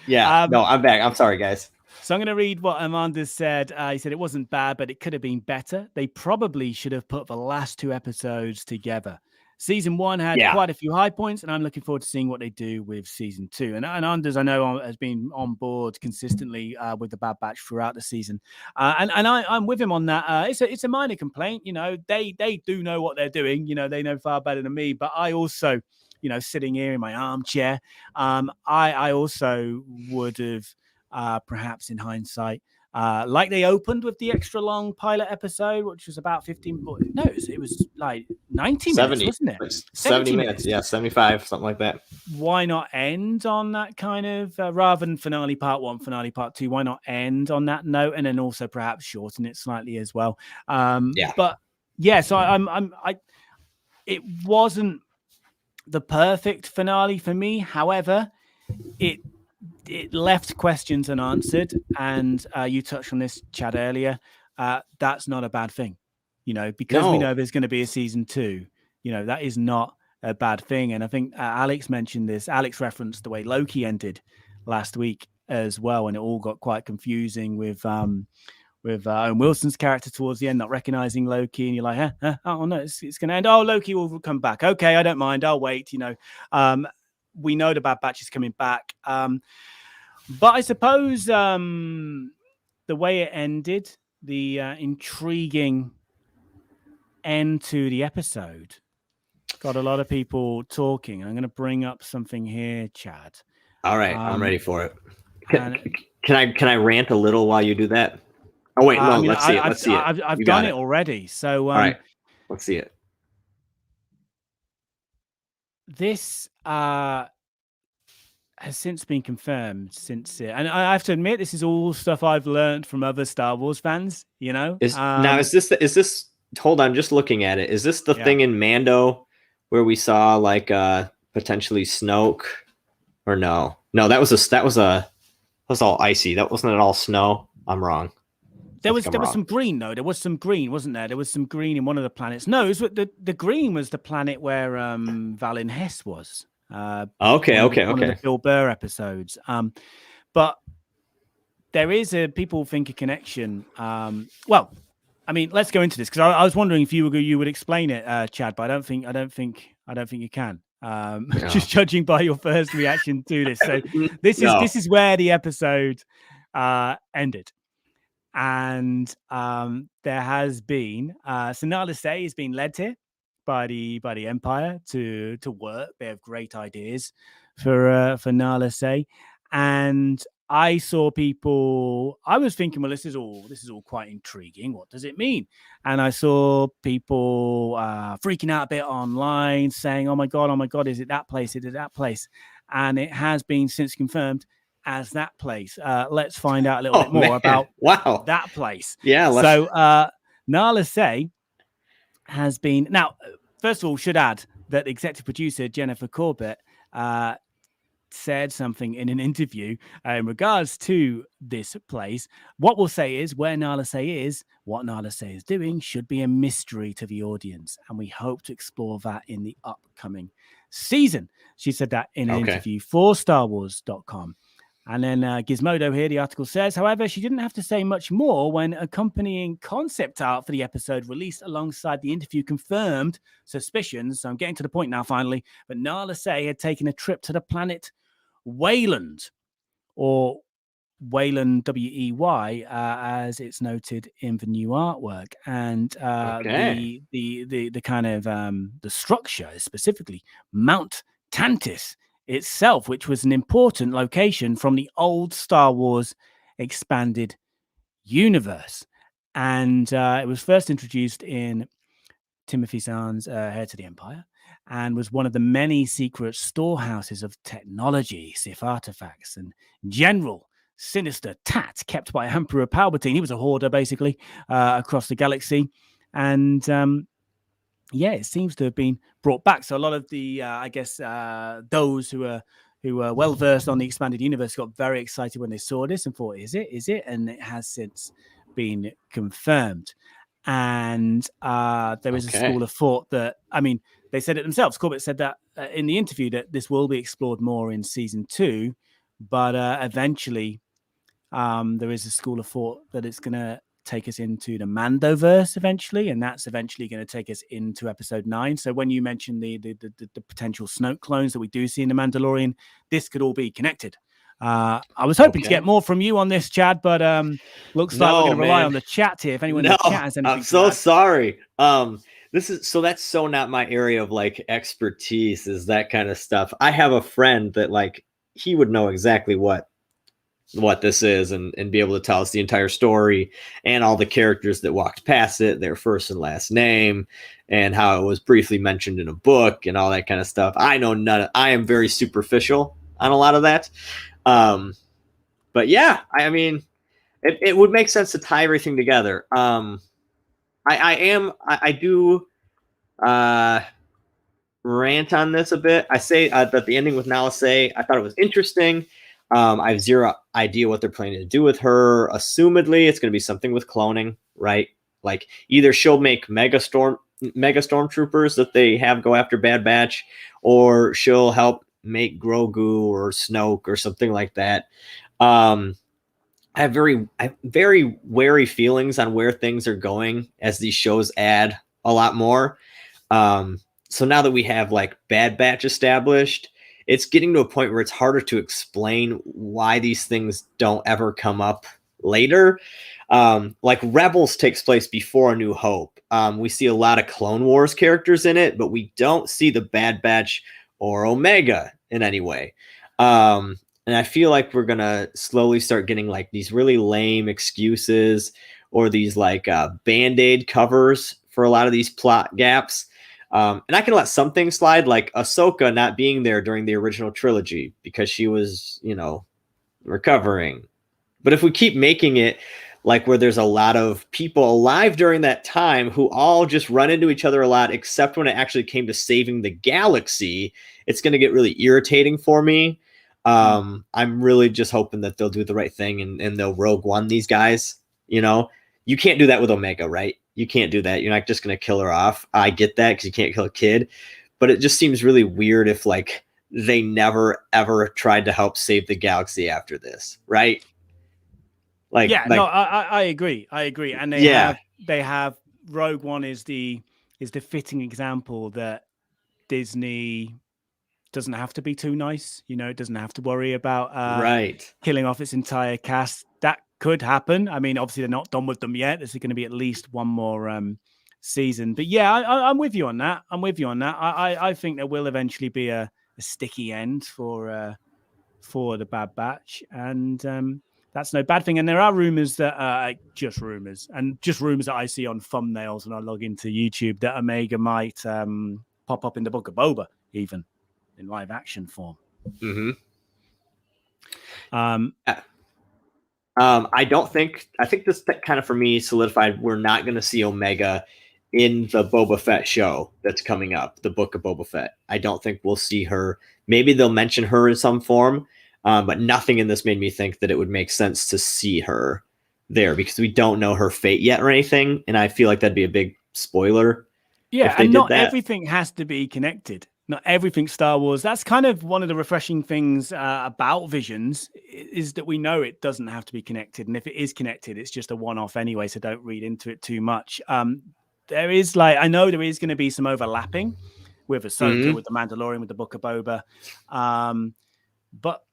yeah, no, I'm back. I'm sorry, guys. So I'm going to read what Amanda said. He said it wasn't bad, but it could have been better. They probably should have put the last 2 episodes together. Season 1 had quite a few high points, and I'm looking forward to seeing what they do with season 2. And Anders, I know, has been on board consistently with the Bad Batch throughout the season, and I'm with him on that. It's a minor complaint, you know. They do know what they're doing, you know. They know far better than me. But I also, you know, sitting here in my armchair, I also would have perhaps in hindsight. Like they opened with the extra long pilot episode, which was about 15. No, it was like 90 minutes, wasn't it? 70 minutes, yeah, 75, something like that. Why not end on that kind of, rather than finale part 1, finale part 2? Why not end on that note, and then also perhaps shorten it slightly as well? But yeah, so it wasn't the perfect finale for me. However, it left questions unanswered, and you touched on this, Chad, earlier. That's not a bad thing, you know, because we know there's going to be a season 2. You know, that is not a bad thing. And I think Alex mentioned this. Alex referenced the way Loki ended last week as well, and it all got quite confusing with Owen Wilson's character towards the end, not recognizing Loki, and you're like, oh no, it's going to end. Oh, Loki will come back. Okay, I don't mind. I'll wait. You know, we know the Bad Batch is coming back. But I suppose the way it ended, the intriguing end to the episode, got a lot of people talking. I'm going to bring up something here, Chad. All right, I'm ready for it. Can I rant a little while you do that? Oh wait, no. Let's see it. I've done it already. So all right, let's see it. This has since been confirmed and I have to admit, this is all stuff I've learned from other Star Wars fans, you know. Now is this hold on, just looking at it, is this the thing in Mando where we saw like potentially Snoke, or no, that was all icy, that wasn't at all snow? I'm wrong. There was some green, though. There was some green, wasn't there? There was some green in one of the planets. No, it was the green was the planet where Valen Hess was. Okay. One of the Bill Burr episodes. But there is people think a connection. Well, I mean, let's go into this, because I was wondering if you would explain it, Chad, but I don't think you can. Just judging by your first reaction to this. So this is where the episode ended. And there has been so Nala Se has been led here by the Empire to work. They have great ideas for Nala Se, and I saw people. I was thinking, well, this is all quite intriguing. What does it mean? And I saw people freaking out a bit online, saying, "Oh my god, is it that place? Is it that place?" And it has been since confirmed as that place. Let's find out a little bit more about that place. Yeah. So Nala Se has been, now, first of all, should add that the executive producer Jennifer Corbett said something in an interview in regards to this place. What we'll say is where Nala Se is, what Nala Se is doing should be a mystery to the audience, and we hope to explore that in the upcoming season. She said that in an interview for StarWars.com. And then Gizmodo here, the article says, however, she didn't have to say much more when accompanying concept art for the episode released alongside the interview confirmed suspicions. So I'm getting to the point now, finally. But Nala Se had taken a trip to the planet Weyland, or Weyland, Wey, as it's noted in the new artwork. And the kind of the structure is specifically Mount Tantis itself, which was an important location from the old Star Wars expanded universe. And it was first introduced in Timothy Zahn's Heir to the Empire, and was one of the many secret storehouses of technology, Sith artifacts, and general sinister tat kept by Emperor Palpatine. He was a hoarder, basically, across the galaxy. And it seems to have been brought back. So a lot of the, I guess, those who are well versed on the expanded universe got very excited when they saw this and thought, "Is it?" And it has since been confirmed. And there is a school of thought that, I mean, they said it themselves. Corbett said that in the interview that this will be explored more in season 2, but eventually there is a school of thought that it's going to take us into the Mandoverse eventually, and that's eventually going to take us into episode 9. So when you mentioned the potential Snoke clones that we do see in the Mandalorian, this could all be connected. I was hoping to get more from you on this, Chad, but looks like we're going to rely on the chat here. If anyone in the chat has anything, I'm so sorry. That's so not my area of like expertise, is that kind of stuff. I have a friend that like he would know exactly what this is and be able to tell us the entire story and all the characters that walked past it, their first and last name, and how it was briefly mentioned in a book and all that kind of stuff. I know I am very superficial on a lot of that. But yeah, I mean, it would make sense to tie everything together. I do rant on this a bit. I say that the ending with Nala Se, I thought it was interesting. I have zero idea what they're planning to do with her. Assumedly, it's going to be something with cloning, right? Like either she'll make mega stormtroopers that they have go after Bad Batch, or she'll help make Grogu or Snoke or something like that. I have very wary feelings on where things are going as these shows add a lot more. So now that we have like Bad Batch established, it's getting to a point where it's harder to explain why these things don't ever come up later. Like Rebels takes place before A New Hope. We see a lot of Clone Wars characters in it, but we don't see the Bad Batch or Omega in any way. And I feel like we're going to slowly start getting like these really lame excuses or these like Band-Aid covers for a lot of these plot gaps. And I can let some things slide, like Ahsoka not being there during the original trilogy because she was, recovering. But if we keep making it like where there's a lot of people alive during that time who all just run into each other a lot, except when it actually came to saving the galaxy, it's going to get really irritating for me. I'm really just hoping that they'll do the right thing and they'll Rogue One these guys. You can't do that with Omega, right? You can't do that. You're not just going to kill her off. I get that because you can't kill a kid, but it just seems really weird if like they never ever tried to help save the galaxy after this, right? I agree. And they have Rogue One is the fitting example that Disney doesn't have to be too nice. It doesn't have to worry about killing off its entire cast. That could happen. I mean, obviously they're not done with them yet. There's going to be at least one more season. But yeah, I'm with you on that. I think there will eventually be a sticky end for the Bad Batch, and that's no bad thing. And there are rumors that just rumors that I see on thumbnails when I log into YouTube that Omega might pop up in the Book of Boba, even in live action form. Mm-hmm. I think this kind of for me solidified we're not going to see Omega in the Boba Fett show that's coming up, the Book of Boba Fett. I don't think we'll see her. Maybe they'll mention her in some form, but nothing in this made me think that it would make sense to see her there because we don't know her fate yet or anything, and I feel like that'd be a big spoiler. Yeah, and not everything has to be connected. not everything Star Wars. That's kind of one of the refreshing things about Visions is that we know it doesn't have to be connected. And if it is connected, it's just a one-off anyway. So don't read into it too much. There is I know there is going to be some overlapping with Ahsoka, with the Mandalorian, with the Book of Boba. But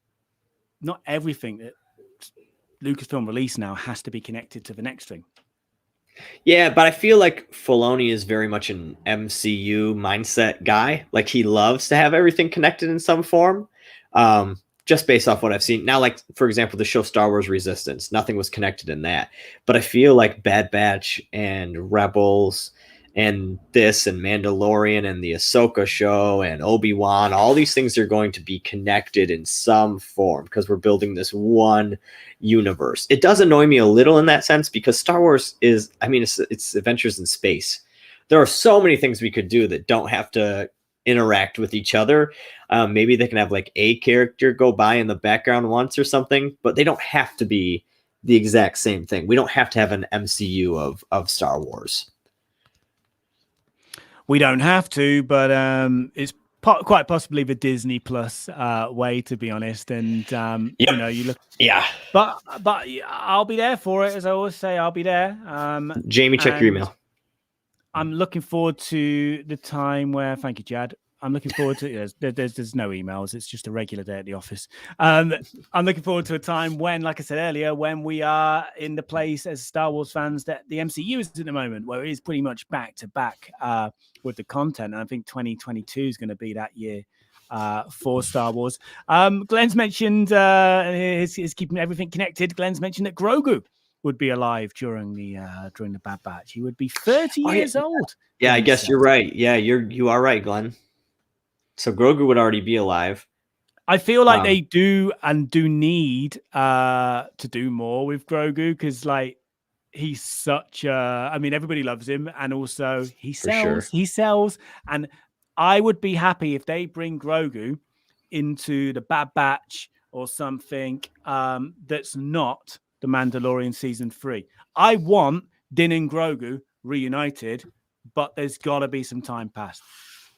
not everything that Lucasfilm release now has to be connected to the next thing. Yeah, but I feel like Filoni is very much an MCU mindset guy. Like he loves to have everything connected in some form. Just based off what I've seen. Now, like, for example, the show Star Wars Resistance, nothing was connected in that. But I feel like Bad Batch and Rebels and this and Mandalorian and the Ahsoka show and Obi-Wan, all these things are going to be connected in some form because we're building this one universe. It does annoy me a little in that sense because Star Wars is, I mean, it's adventures in space. There are so many things we could do that don't have to interact with each other. Maybe they can have like a character go by in the background once or something, but they don't have to be the exact same thing. We don't have to have an MCU of Star Wars. We don't have to, but it's quite possibly the Disney Plus way, to be honest. And you know, you look, but I'll be there for it, as I always say. I'll be there. Jamie, check your email. I'm looking forward to the time where, thank you, Jad. I'm looking forward to, there's no emails. It's just a regular day at the office. I'm looking forward to a time when, like I said earlier, when we are in the place as Star Wars fans that the MCU is at the moment, where it is pretty much back to back with the content. And I think 2022 is going to be that year for Star Wars. Glenn's mentioned is keeping everything connected. Glenn's mentioned that Grogu would be alive during the Bad Batch. He would be 30 years old. Yeah, I guess you're right. Yeah, you are right, Glenn. So Grogu would already be alive. I feel like they do need to do more with Grogu because, like, he's such a. I mean, everybody loves him, and also he sells. Sure. He sells, and I would be happy if they bring Grogu into the Bad Batch or something that's not the Mandalorian season 3. I want Din and Grogu reunited, but there's got to be some time passed.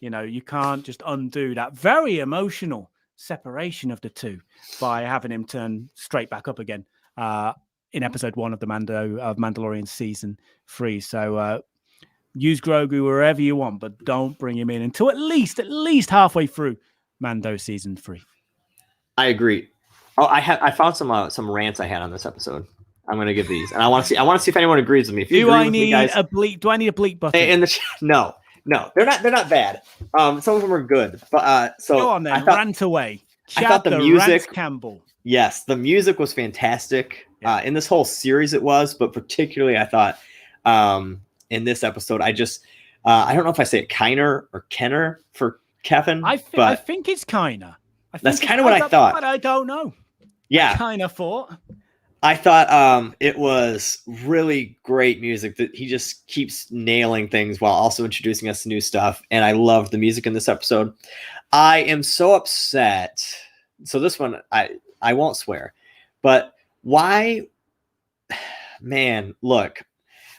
You know, you can't just undo that very emotional separation of the two by having him turn straight back up again in episode 1 of the Mandalorian season 3. So use Grogu wherever you want, but don't bring him in until at least halfway through Mando season 3. I agree. Oh, I found some rants I had on this episode. I'm going to give these, and I want to see if anyone agrees with me. If you do I need a bleep? Do I need a bleep button? In the no, they're not bad. Some of them are good, but so go on then, rant away. I thought the music, Rant Campbell. Yes, the music was fantastic. Yeah. In this whole series, it was, but particularly I thought in this episode, I don't know if I say it Kiner or Kenner for Kevin. I think it's Kiner. That's kind of what I thought, but I don't know. Yeah, I kind of thought. I thought it was really great music that he just keeps nailing things while also introducing us to new stuff. And I loved the music in this episode. I am so upset. So this one, I won't swear, but why, man, look,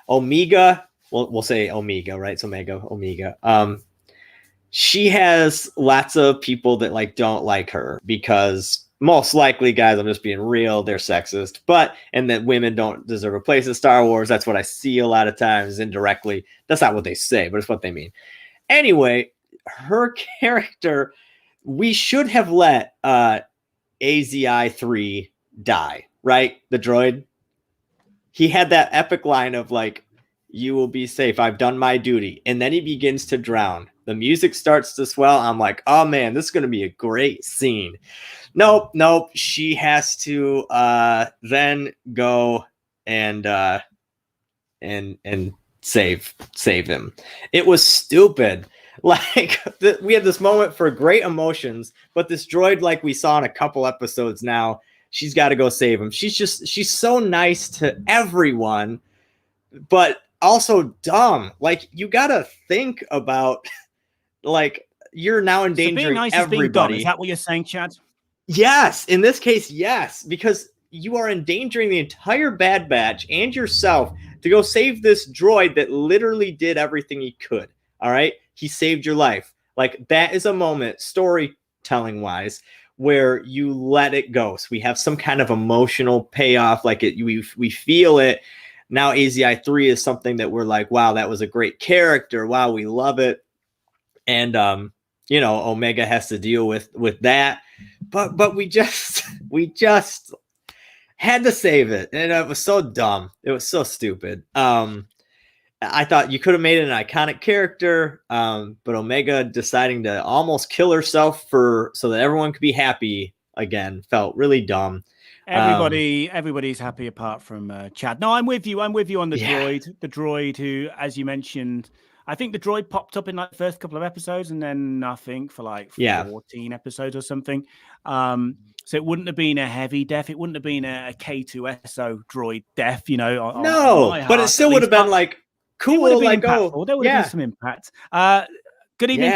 Omega, we'll say Omega, right? It's Omega. She has lots of people that like don't like her because most likely, guys, I'm just being real, they're sexist, and that women don't deserve a place in Star Wars. That's what I see a lot of times indirectly. That's not what they say, but it's what they mean. Anyway, her character, we should have let AZI-3 die, right? The droid. He had that epic line of like, "You will be safe. I've done my duty." And then he begins to drown. The music starts to swell. I'm like, oh man, this is going to be a great scene. Nope. She has to then go and save him. It was stupid. Like we had this moment for great emotions, but this droid, like we saw in a couple episodes now, she's got to go save him. She's so nice to everyone, but also dumb. Like you got to think about, like, you're now endangering so being nice everybody. Is being dumb. Is that what you're saying, Chad? Yes, in this case, yes, because you are endangering the entire Bad Batch and yourself to go save this droid that literally did everything he could. All right, he saved your life. Like that is a moment storytelling wise where you let it go. So we have some kind of emotional payoff. Like we feel it. Now AZI 3 is something that we're like, wow, that was a great character. Wow, we love it. And Omega has to deal with that. But we just had to save it. And it was so dumb. It was so stupid. I thought you could have made it an iconic character, but Omega deciding to almost kill herself so that everyone could be happy again felt really dumb. Everybody's happy apart from Chad. No, I'm with you. I'm with you on the droid. The droid who, as you mentioned, I think the droid popped up in like the first couple of episodes and then nothing for like 14 episodes or something. So it wouldn't have been a heavy death. It wouldn't have been a K2SO droid death, on but it still would have been like cool. It would have been like, impactful. There would have been some impact. Good evening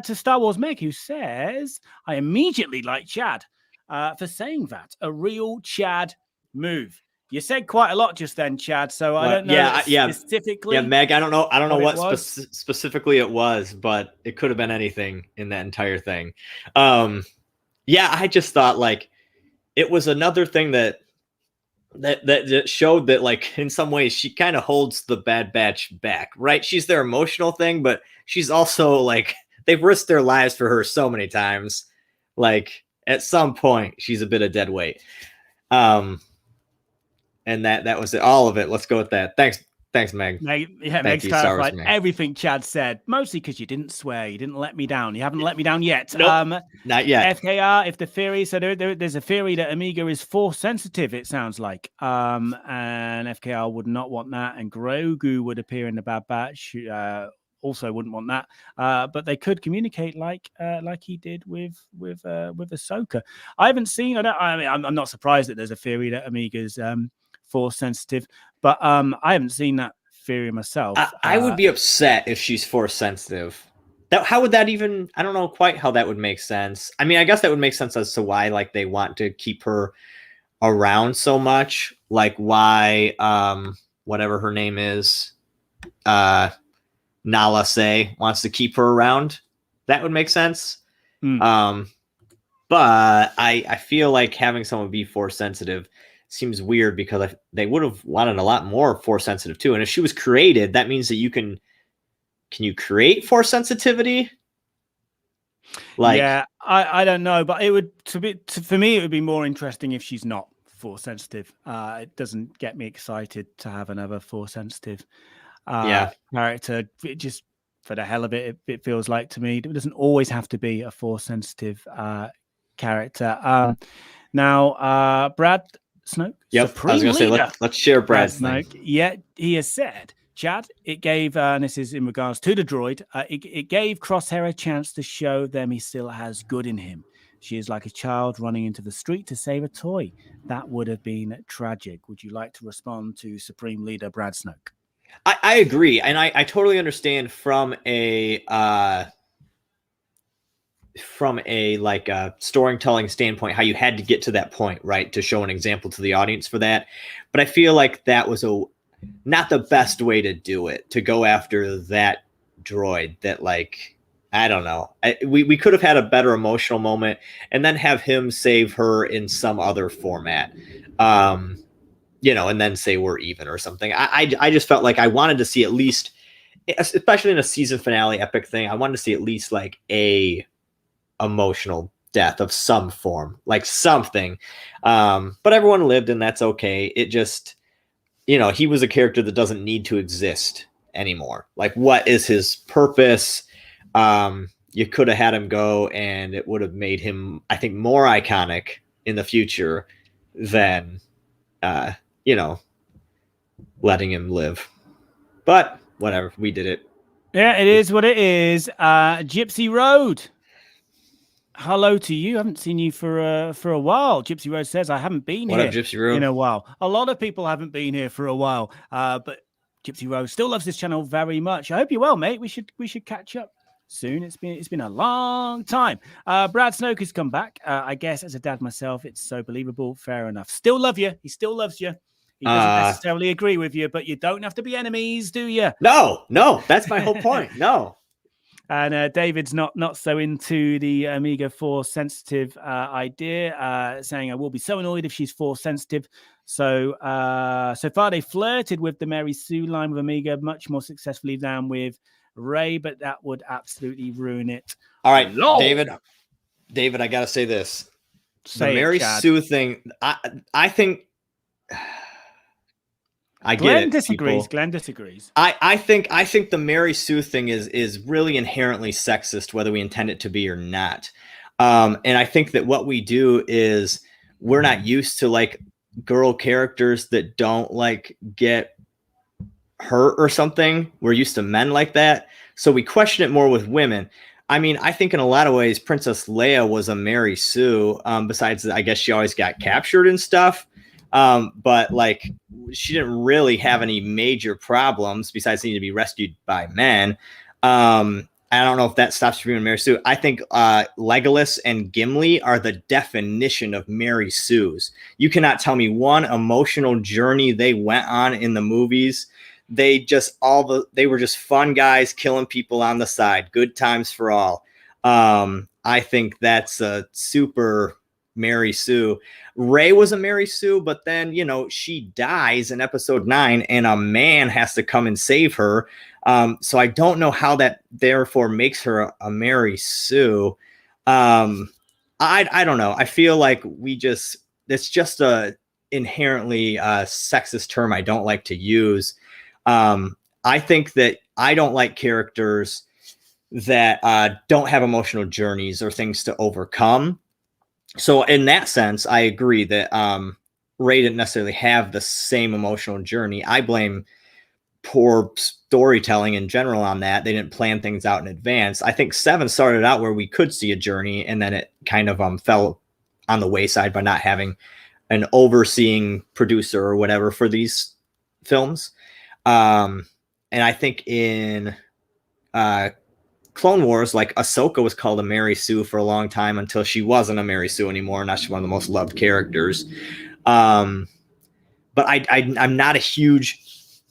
to Star Wars Meg, who says, I immediately like Chad for saying that. A real Chad move. You said quite a lot just then, Chad. So I don't know specifically. Yeah, Meg, I don't know what specifically it was, but it could have been anything in that entire thing. I just thought like it was another thing that showed that like in some ways she kind of holds the Bad Batch back, right? She's their emotional thing, but she's also like they've risked their lives for her so many times. Like at some point she's a bit of dead weight. And that was it, all of it. Let's go with that. Thanks, Meg. Meg's clarified everything Chad said, mostly because you didn't swear. You didn't let me down. You haven't let me down yet. Nope, not yet. FKR, if the theory, so there's a theory that Omega is force sensitive, it sounds like. And FKR would not want that. And Grogu would appear in the Bad Batch. Also wouldn't want that. But they could communicate like he did with Ahsoka. I haven't seen. I'm not surprised that there's a theory that Omega's force sensitive, but I haven't seen that theory myself. I would be upset if she's force sensitive. How would that even? I don't know quite how that would make sense. I mean, I guess that would make sense as to why like they want to keep her around so much. Like why whatever her name is, Nala Say wants to keep her around. That would make sense. But I feel like having someone be force sensitive seems weird because they would have wanted a lot more force sensitive too. And if she was created, that means that you can you create force sensitivity? Like, yeah, I don't know, but it would for me, it would be more interesting if she's not force sensitive. It doesn't get me excited to have another force sensitive character. It just for the hell of it, it feels like to me it doesn't always have to be a force sensitive character. Now, Brad Snoke. Yep, I was going to say, let's share Brad Snoke. Yeah, he has said, Chad, it gave, and this is in regards to the droid, it gave Crosshair a chance to show them he still has good in him. She is like a child running into the street to save a toy. That would have been tragic. Would you like to respond to Supreme Leader Brad Snoke? I agree, and I totally understand from a storytelling standpoint how you had to get to that point, right, to show an example to the audience for that. But I feel like that was not the best way to do it, to go after that droid that, like, I don't know. We could have had a better emotional moment and then have him save her in some other format, and then say we're even or something. I just felt like I wanted to see at least, especially in a season finale epic thing, I wanted to see at least like a emotional death of some form, like something. But everyone lived, and that's okay. It just, he was a character that doesn't need to exist anymore. Like, what is his purpose? You could have had him go, and it would have made him, I think, more iconic in the future than, letting him live. But whatever, we did it. Yeah, it is what it is. Gypsy Road. Hello to you. I haven't seen you for a while. Gypsy Road says, I haven't been here Gypsy Road? In a while. A lot of people haven't been here for a while. But Gypsy Road still loves this channel very much. I hope you're well, mate. We should catch up soon. It's been a long time. Brad Snoke has come back. I guess as a dad myself, it's so believable. Fair enough. Still love you. He still loves you. He doesn't necessarily agree with you, but you don't have to be enemies, do you? No, that's my whole point. No. And David's not so into the Amiga Force sensitive idea, saying I will be so annoyed if she's Force sensitive. So so far they flirted with the Mary Sue line with Amiga much more successfully than with Ray, but that would absolutely ruin it. All right, Lord. David, I gotta say this: the Say Mary it, Chad. Sue thing. I think I get Glenn it. disagrees. People. Glenn disagrees. I think the Mary Sue thing is really inherently sexist, whether we intend it to be or not. And I think that what we do is we're not used to like girl characters that don't like get hurt or something. We're used to men like that, so we question it more with women. I mean, I think in a lot of ways, Princess Leia was a Mary Sue. Besides, I guess she always got captured and stuff. But like, she didn't really have any major problems besides needing to be rescued by men. I don't know if that stops her being Mary Sue. I think Legolas and Gimli are the definition of Mary Sues. You cannot tell me one emotional journey they went on in the movies. They were just fun guys killing people on the side. Good times for all. I think that's a super Mary Sue. Ray was a Mary Sue, but then, you know, she dies in episode 9 and a man has to come and save her. So I don't know how that therefore makes her a Mary Sue. I don't know. I feel like it's just a inherently sexist term I don't like to use. I think that I don't like characters that don't have emotional journeys or things to overcome. So in that sense, I agree that Ray didn't necessarily have the same emotional journey. I blame poor storytelling in general on that. They didn't plan things out in advance. I think 7 started out where we could see a journey, and then it kind of fell on the wayside by not having an overseeing producer or whatever for these films. And I think in Clone Wars, like Ahsoka was called a Mary Sue for a long time until she wasn't a Mary Sue anymore. Now she's one of the most loved characters. But I'm not a huge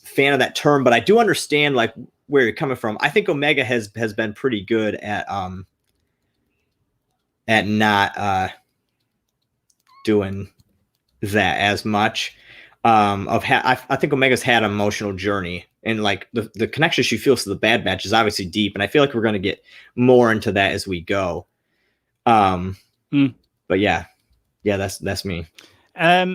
fan of that term, but I do understand like where you're coming from. I think Omega has been pretty good at not doing that as much. I think Omega's had an emotional journey, and like the connection she feels to the Bad Batch is obviously deep, and I feel like we're going to get more into that as we go. But yeah, that's me. Let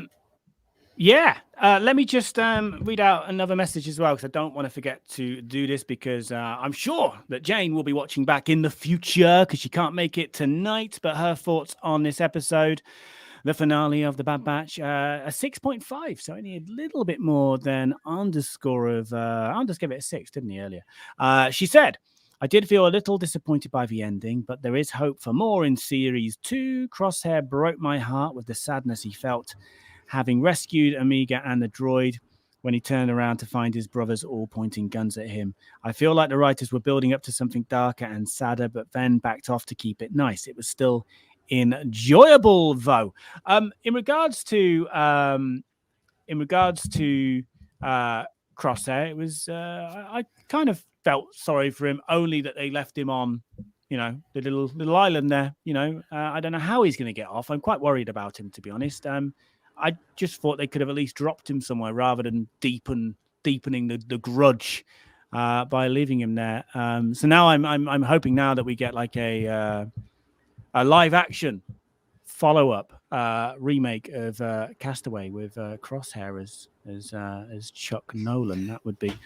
me just read out another message as well, because I don't want to forget to do this, because I'm sure that Jane will be watching back in the future because she can't make it tonight, but her thoughts on this episode, the finale of the Bad Batch, a 6.5, so only a little bit more than underscore of Anders gave it a 6, didn't he, earlier? She said, I did feel a little disappointed by the ending, but there is hope for more in series 2. Crosshair broke my heart with the sadness he felt having rescued Amiga and the droid when he turned around to find his brothers all pointing guns at him. I feel like the writers were building up to something darker and sadder, but then backed off to keep it nice. It was still enjoyable, though. In regards to Crosshair, it was I kind of felt sorry for him, only that they left him on, you know, the little island there. You know, I don't know how he's going to get off. I'm quite worried about him, to be honest. I just thought they could have at least dropped him somewhere rather than deepening the grudge by leaving him there. So now I'm hoping now that we get like a live action follow-up remake of Castaway with Crosshair as Chuck Nolan.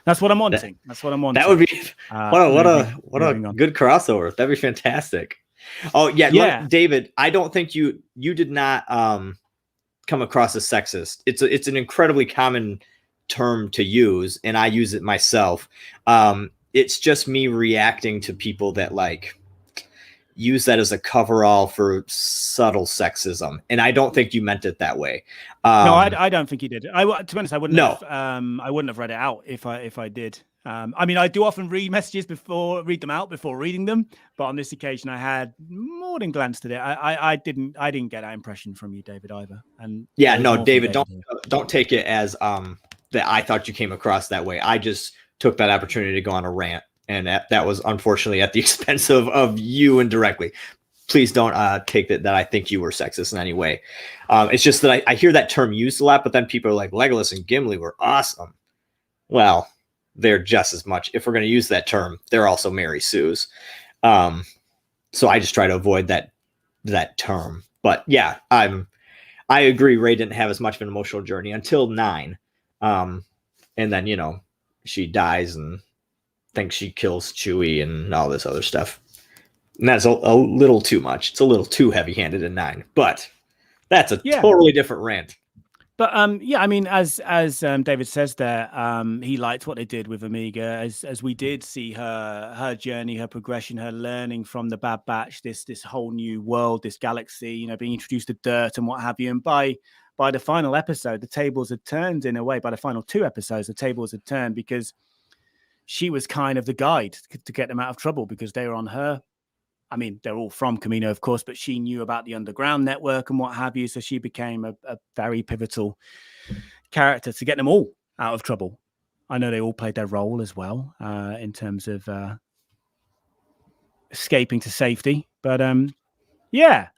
That's what I'm wanting. That would be what a good crossover. That'd be fantastic. Oh yeah. David, I don't think you did not come across as sexist. It's an incredibly common term to use, and I use it myself. It's just me reacting to people that like use that as a coverall for subtle sexism, and I don't think you meant it that way. No, I don't think he did. To be honest, I wouldn't have read it out if I did. I mean, I do often read messages read them out before reading them, but on this occasion, I had more than glanced at it. I didn't get that impression from you, David, either. And yeah, no, David, don't take it as that I thought you came across that way. I just took that opportunity to go on a rant. and that was unfortunately at the expense of you indirectly. Please don't take that I think you were sexist in any way. It's just that I hear that term used a lot, but then people are like, Legolas and Gimli were awesome. Well, they're just as much. If we're going to use that term, they're also Mary Sue's. So I just try to avoid that term. But yeah, I agree. Rey didn't have as much of an emotional journey until 9, and then she dies and thinks she kills Chewie and all this other stuff. And that's a little too much. It's a little too heavy-handed in 9, but that's a totally different rant. But yeah, I mean, as David says there, he liked what they did with Omega, as we did see her journey, her progression, her learning from the Bad Batch, this whole new world, this galaxy, being introduced to dirt and what have you. And by the final episode, the tables had turned in a way. By the final 2 episodes, the tables had turned because she was kind of the guide to get them out of trouble because they were on her. I mean, they're all from Kamino, of course, but she knew about the underground network and what have you. So she became a very pivotal character to get them all out of trouble. I know they all played their role as well in terms of escaping to safety. But yeah.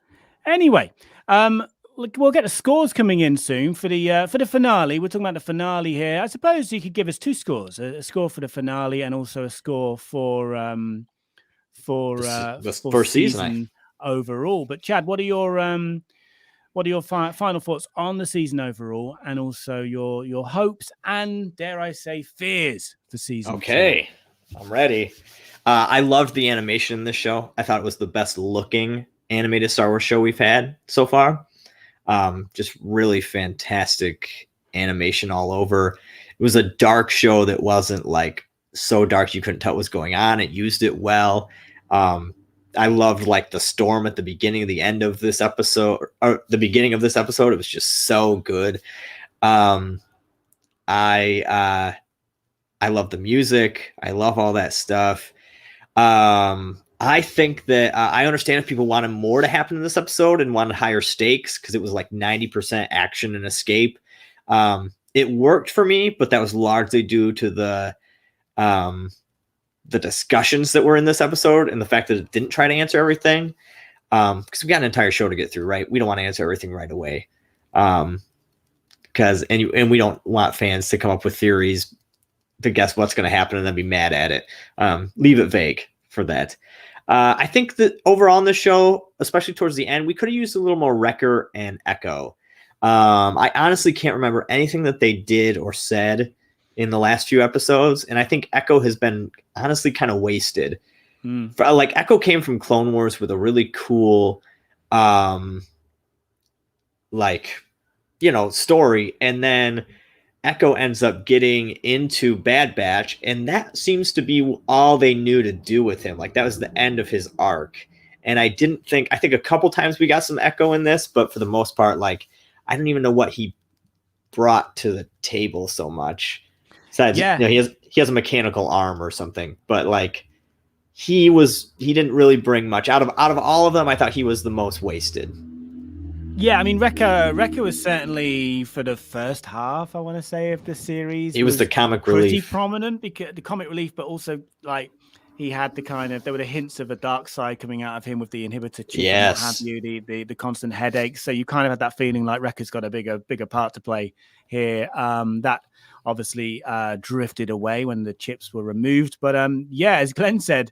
Anyway, we'll get the scores coming in soon for the finale. We're talking about the finale here. I suppose you could give us 2 scores: a score for the finale and also a score for season overall. But Chad, what are your final thoughts on the season overall, and also your hopes and, dare I say, fears for season 2? I'm ready. I loved the animation in this show. I thought it was the best looking animated Star Wars show we've had so far. Just really fantastic animation all over. It was a dark show that wasn't like so dark you couldn't tell what was going on. It used it well. I loved like the storm at the beginning of the end of this episode, or the beginning of this episode. It was just so good. I love the music. I love all that stuff. I think that I understand if people wanted more to happen in this episode and wanted higher stakes because it was like 90% action and escape. It worked for me, but that was largely due to the discussions that were in this episode and the fact that it didn't try to answer everything. Because we got an entire show to get through, right? We don't want to answer everything right away. Because and we don't want fans to come up with theories to guess what's going to happen and then be mad at it. Leave it vague for that. I think that overall in the show, especially towards the end, we could have used a little more Wrecker and Echo. I honestly can't remember anything that they did or said in the last few episodes, and I think Echo has been honestly kind of wasted. Like Echo came from Clone Wars with a really cool, story, and then Echo ends up getting into Bad Batch, and that seems to be all they knew to do with him. Like that was the end of his arc. And I think a couple times we got some Echo in this, but for the most part, like I don't even know what he brought to the table so much. Besides, he has a mechanical arm or something, but like he didn't really bring much out of all of them. I thought he was the most wasted. Yeah, I mean, Wrecker was certainly for the first half, I want to say, of the series. He was the comic pretty relief. Prominent, because the comic relief, but also like he had there were the hints of a dark side coming out of him with the inhibitor chip and what have you, the constant headaches. So you kind of had that feeling like Wrecker's got a bigger part to play here. That obviously drifted away when the chips were removed. But as Glenn said,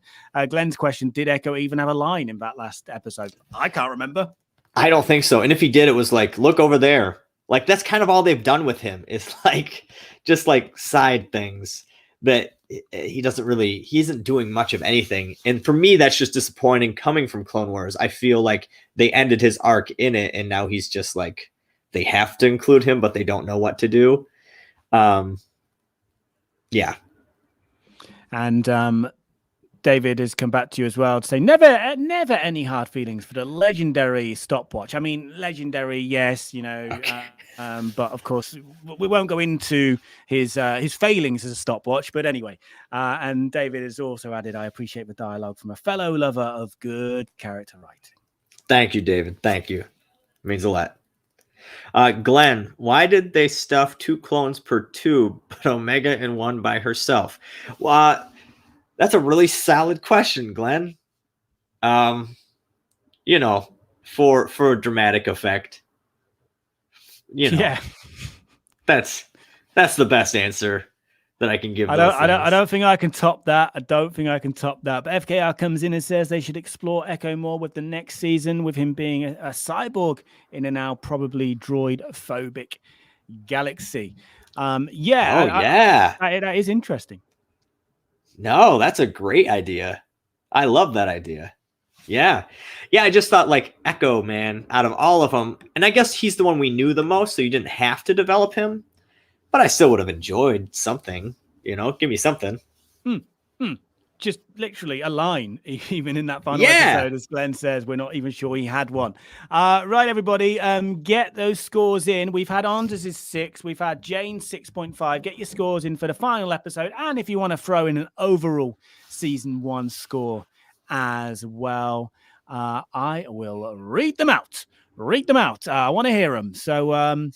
Glenn's question, did Echo even have a line in that last episode? I can't remember. I don't think so. And if he did, it was like, look over there. Like that's kind of all they've done with him is like just like side things that he isn't doing much of anything. And for me, that's just disappointing coming from Clone Wars. I feel like they ended his arc in it, and now he's just like, they have to include him, but they don't know what to do. Yeah. And David has come back to you as well to say never any hard feelings for the legendary stopwatch. I mean, legendary, yes, okay. But of course we won't go into his failings as a stopwatch. But anyway, and David has also added, I appreciate the dialogue from a fellow lover of good character writing. Thank you, David. Thank you. It means a lot. Glenn, why did they stuff 2 clones per tube, but Omega in one by herself? Well, That's a really solid question, Glenn. Um, you know, for dramatic effect, you know, Yeah. that's the best answer that I can give I don't, those I don't, I things. don't think I can top that. I don't think I can top that. But FKR comes in and says they should explore Echo more with the next season, with him being a cyborg in a now probably droid-phobic galaxy. Oh Yeah, yeah. that is interesting. No, that's a great idea. I love that idea. Yeah. Yeah, I just thought like Echo, man, out of all of them, and I guess he's the one we knew the most, so you didn't have to develop him, but I still would have enjoyed something, give me something. Hmm. Hmm. Just literally a line, even in that final Yeah. episode, as Glenn says, we're not even sure he had one. Right, everybody, get those scores in. We've had Anders' 6, we've had Jane 6.5. Get your scores in for the final episode, and if you want to throw in an overall season 1 score as well, I will read them out. I want to hear them. So,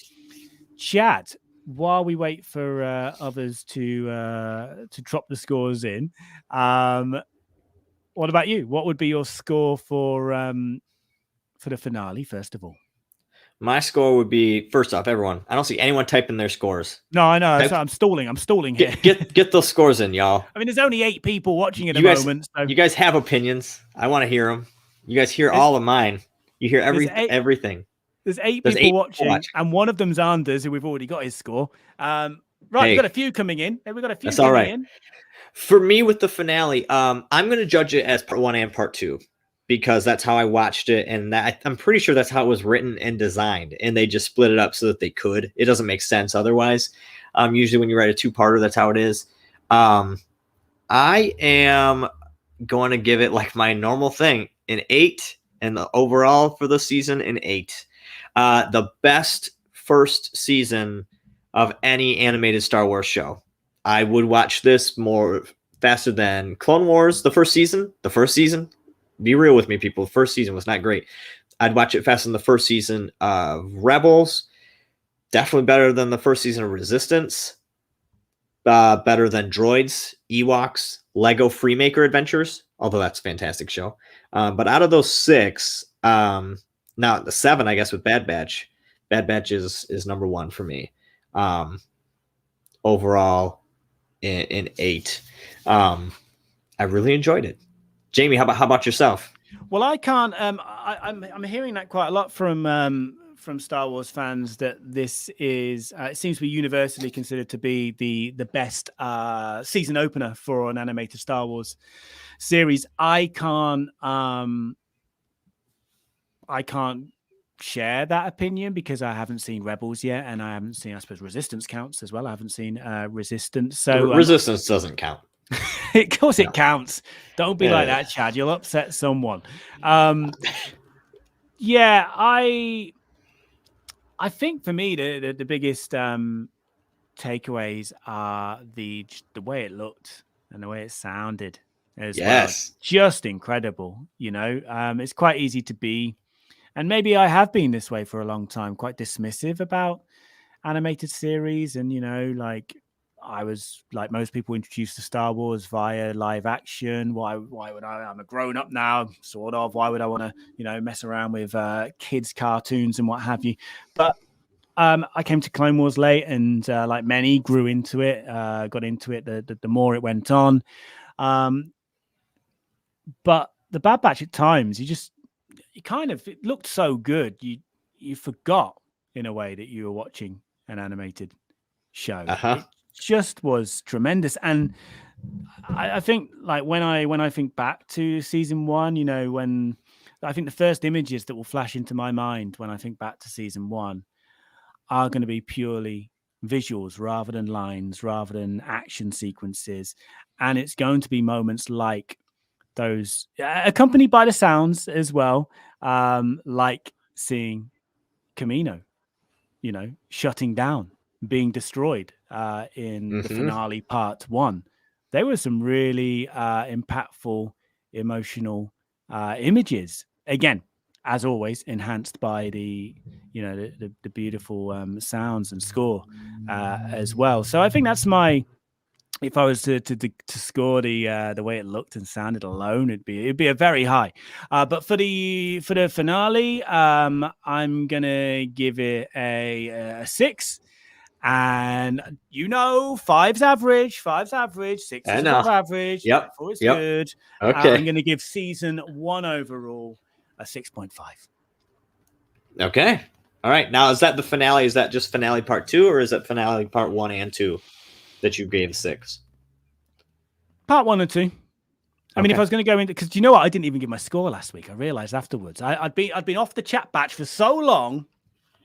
Chad, while we wait for others to drop the scores in, what about you? What would be your score for the finale? First of all, My score would be, first off, everyone. I don't see anyone typing their scores. no, I know. Type, So I'm stalling. I'm stalling here. get those scores in, y'all. I mean, there's only 8 people watching at the You guys moment, so you guys have opinions. I want to hear them. You guys hear there's all of mine. You hear there's 8 everything. there's 8 There's people 8 people watching, watching. and one of them's Anders, who we've already got his score. Right, we've got Hey, a few coming in. We've got a few that's all coming right. in. For me with the finale, I'm going to judge it as part 1 and part 2 because that's how I watched it, and I'm pretty sure that's how it was written and designed, and they just split it up so that they could. It doesn't make sense otherwise. Usually when you write a 2-parter, that's how it is. I am going to give it like my normal thing, an 8, and the overall for the season, an 8. The best first season of any animated Star Wars show. I would watch this more faster than Clone Wars, the first season. Be real with me, people. The first season was not great. I'd watch it faster than the first season of Rebels. Definitely better than the first season of Resistance. Better than Droids, Ewoks, Lego Freemaker Adventures, although that's a fantastic show. But out of those 6, now the 7, I guess, with Bad Batch. Bad Batch is number 1 for me. Overall, in 8. I really enjoyed it. Jamie, how about yourself? Well, I can't. I'm hearing that quite a lot from Star Wars fans that this is. It seems to be universally considered to be the best season opener for an animated Star Wars series. I can't share that opinion because I haven't seen Rebels yet, and I haven't seen. I suppose Resistance counts as well. I haven't seen Resistance, so Resistance doesn't count. of course it counts. Don't be like that, Chad. You'll upset someone. Yeah, I think for me the biggest takeaways are the way it looked and the way it sounded as well. Just incredible, It's quite easy to be, and maybe I have been this way for a long time, quite dismissive about animated series, and like I was like most people introduced to Star Wars via live action. Why would I'm a grown up now, sort of. Why would I want to, mess around with kids' cartoons and what have you? But I came to Clone Wars late, and like many, grew into it, got into it the more it went on. But the Bad Batch at times, it looked so good, you forgot in a way that you were watching an animated show. It just was tremendous. And I think like when I think back to season 1, when I think the first images that will flash into my mind when I think back to season 1 are going to be purely visuals rather than lines, rather than action sequences. And it's going to be moments like those, accompanied by the sounds as well, like seeing Camino, shutting down, being destroyed in the finale part 1. There were some really impactful, emotional images. Again, as always, enhanced by the beautiful sounds and score as well. So I think that's my if I was to score the way it looked and sounded alone, it'd be a very high. But for the finale, I'm gonna give it a 6. And five's average, six I is know. above average, Yep. therefore it's Yep. good. I'm Okay. going to give season 1 overall a 6.5. Okay. All right. Now, is that the finale? Is that just finale part 2, or is it finale part 1 and 2 that you gave 6? Part 1 and 2. I mean, if Okay. I was going to go into, because you know what, I didn't even give my score last week. I realized afterwards. I'd been off the chat batch for so long.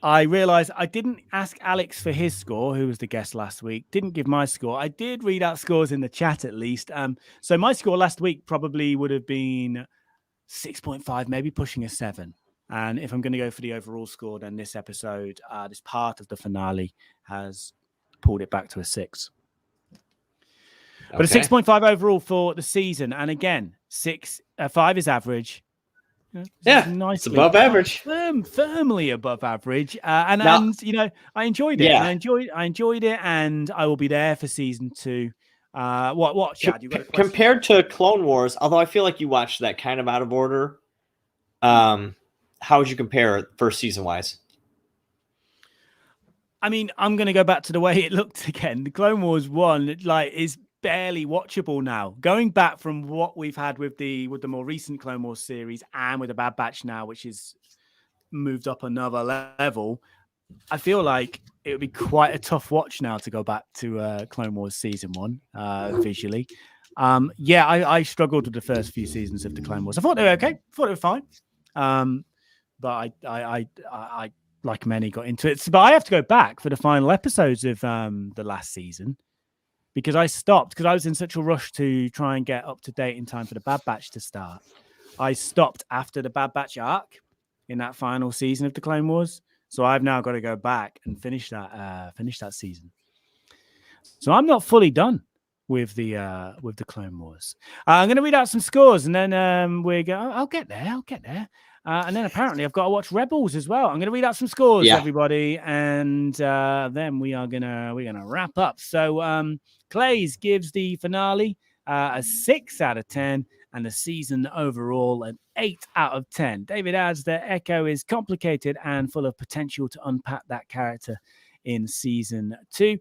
I realized I didn't ask Alex for his score, who was the guest last week. Didn't give my score. I did read out scores in the chat at least. So my score last week probably would have been 6.5, maybe pushing a 7. And if I'm going to go for the overall score, then this episode, this part of the finale has pulled it back to a 6. But a 6.5 overall for the season. And again, 5 is average. Yeah, it's Nicely, above average. firmly above average. And Now, I enjoyed it. yeah. And I enjoyed it, and I will be there for season 2. What, Chad? You got a question? Compared to Clone Wars, although I feel like you watched that kind of out of order, how would you compare it first season wise? I mean, I'm going to go back to the way it looked again. The Clone Wars 1 is barely watchable now. Going back from what we've had with the more recent Clone Wars series and with the Bad Batch now, which is moved up another level, I feel like it would be quite a tough watch now to go back to Clone Wars season 1 visually. I struggled with the first few seasons of the Clone Wars. I thought they were okay. I thought they were fine. But I like many got into it. But I have to go back for the final episodes of the last season because I stopped because I was in such a rush to try and get up to date in time for the Bad Batch to start. I stopped after the Bad Batch arc in that final season of the Clone Wars. So I've now got to go back and finish that season. So I'm not fully done with the Clone Wars. I'm going to read out some scores, and then I'll get there. And then apparently I've got to watch Rebels as well. I'm going to read out some scores, everybody, and then we're gonna wrap up. So Clays gives the finale a 6 out of 10, and the season overall an 8 out of 10. David adds that Echo is complicated and full of potential to unpack that character in season 2.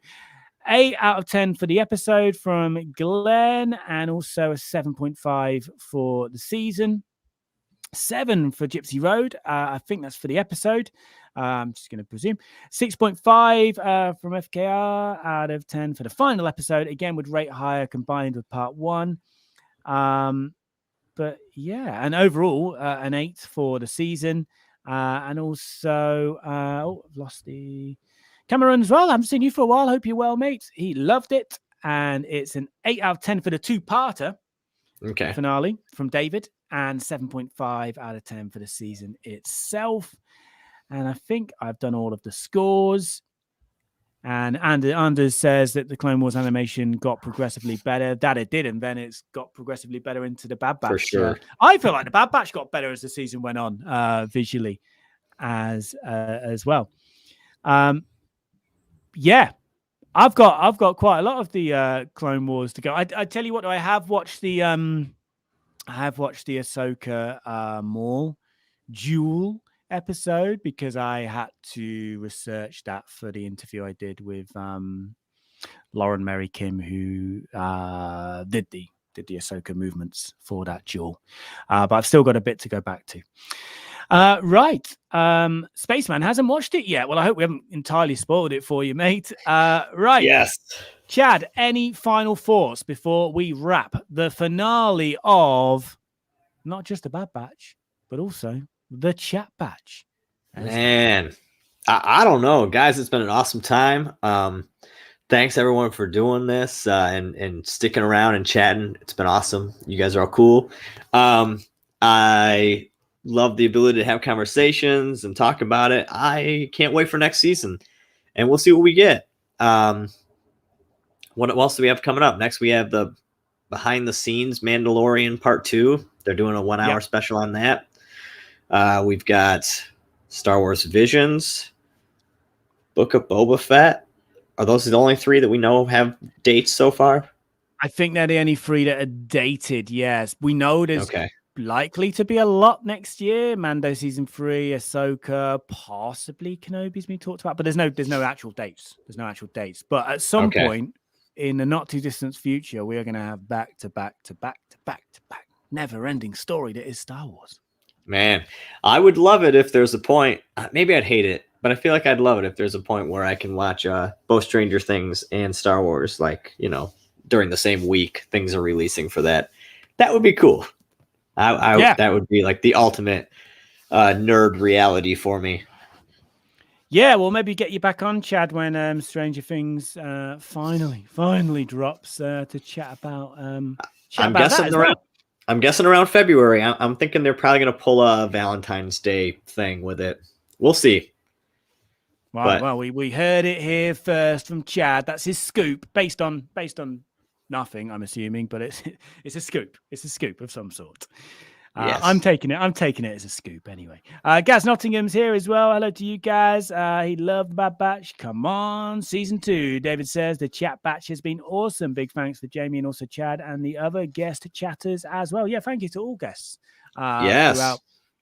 8 out of 10 for the episode from Glenn, and also a 7.5 for the season. 7 for Gypsy Road. I think that's for the episode. I'm just going to presume. 6.5 from FKR out of 10 for the final episode. Again, would rate higher combined with part 1. But yeah, and overall, an 8 for the season. And also, I've lost the Cameron as well. I haven't seen you for a while. Hope you're well, mate. He loved it. And it's an 8 out of 10 for the 2-parter finale from David, and 7.5 out of 10 for the season itself. And I think I've done all of the scores. And Anders says that the Clone Wars animation got progressively better. That it did, and then it's got progressively better into the Bad Batch. For sure. I feel like the Bad Batch got better as the season went on, visually, as well. Yeah, I've got quite a lot of the Clone Wars to go. I tell you what, I have watched the Ahsoka Maul duel episode because I had to research that for the interview I did with Lauren Mary Kim, who did the Ahsoka movements for that duel. But I've still got a bit to go back to. Right. Spaceman hasn't watched it yet. Well, I hope we haven't entirely spoiled it for you, mate. Right. Yes. Chad, any final thoughts before we wrap the finale of not just the Bad Batch, but also the Chat Batch? Man, I don't know, guys. It's been an awesome time. Thanks everyone for doing this and sticking around and chatting. It's been awesome. You guys are all cool. I love the ability to have conversations and talk about it. I can't wait for next season, and we'll see what we get. What else do we have coming up? Next, we have the behind the scenes Mandalorian Part 2. They're doing a 1-hour special on that. We've got Star Wars Visions, Book of Boba Fett. Are those the only 3 that we know have dates so far? I think they're the only 3 that are dated. Yes, we know there's Okay. likely to be a lot next year. Mando season 3, Ahsoka, possibly Kenobi's been talked about, but there's no actual dates. There's no actual dates. But at some Okay. point in the not too distant future, we are going to have back to back to back to back to back, never-ending story that is Star Wars. Man, I would love it if there's a point. Maybe I'd hate it, but I feel like I'd love it if there's a point where I can watch both Stranger Things and Star Wars, like, during the same week things are releasing for that. That would be cool. That would be like the ultimate nerd reality for me. Yeah, well, maybe get you back on, Chad, when Stranger Things finally drops to chat about. I'm guessing around February. I'm thinking they're probably going to pull a Valentine's Day thing with it. We'll see. Well, we heard it here first from Chad. That's his scoop, based on nothing, I'm assuming, but it's a scoop. It's a scoop of some sort. Yes. I'm taking it as a scoop anyway. Gaz Nottingham's here as well. Hello to you guys. He loved Bad Batch. Come on, season 2. David says the chat batch has been awesome. Big thanks to Jamie and also Chad and the other guest chatters as well. Yeah, thank you to all guests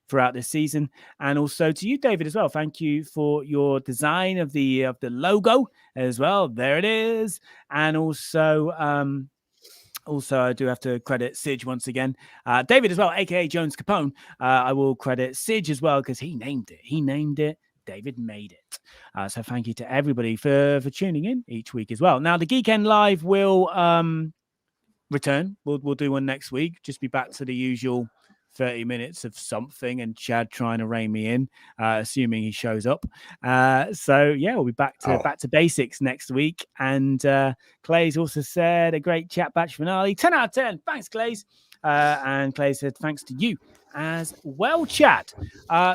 throughout this season, and also to you, David, as well. Thank you for your design of the logo as well. There it is, and also. Also, I do have to credit Sige once again. David as well, aka Jones Capone. I will credit Sige as well because he named it. David made it. So thank you to everybody for tuning in each week as well. Now, the Geekend Live will return. We'll do one next week. Just be back to the usual 30 minutes of something and Chad trying to rein me in, assuming he shows up. So yeah, we'll be back to basics next week. And Clay's also said a great chat batch finale, 10 out of 10. Thanks, Clay's. And Clay said thanks to you as well, Chad.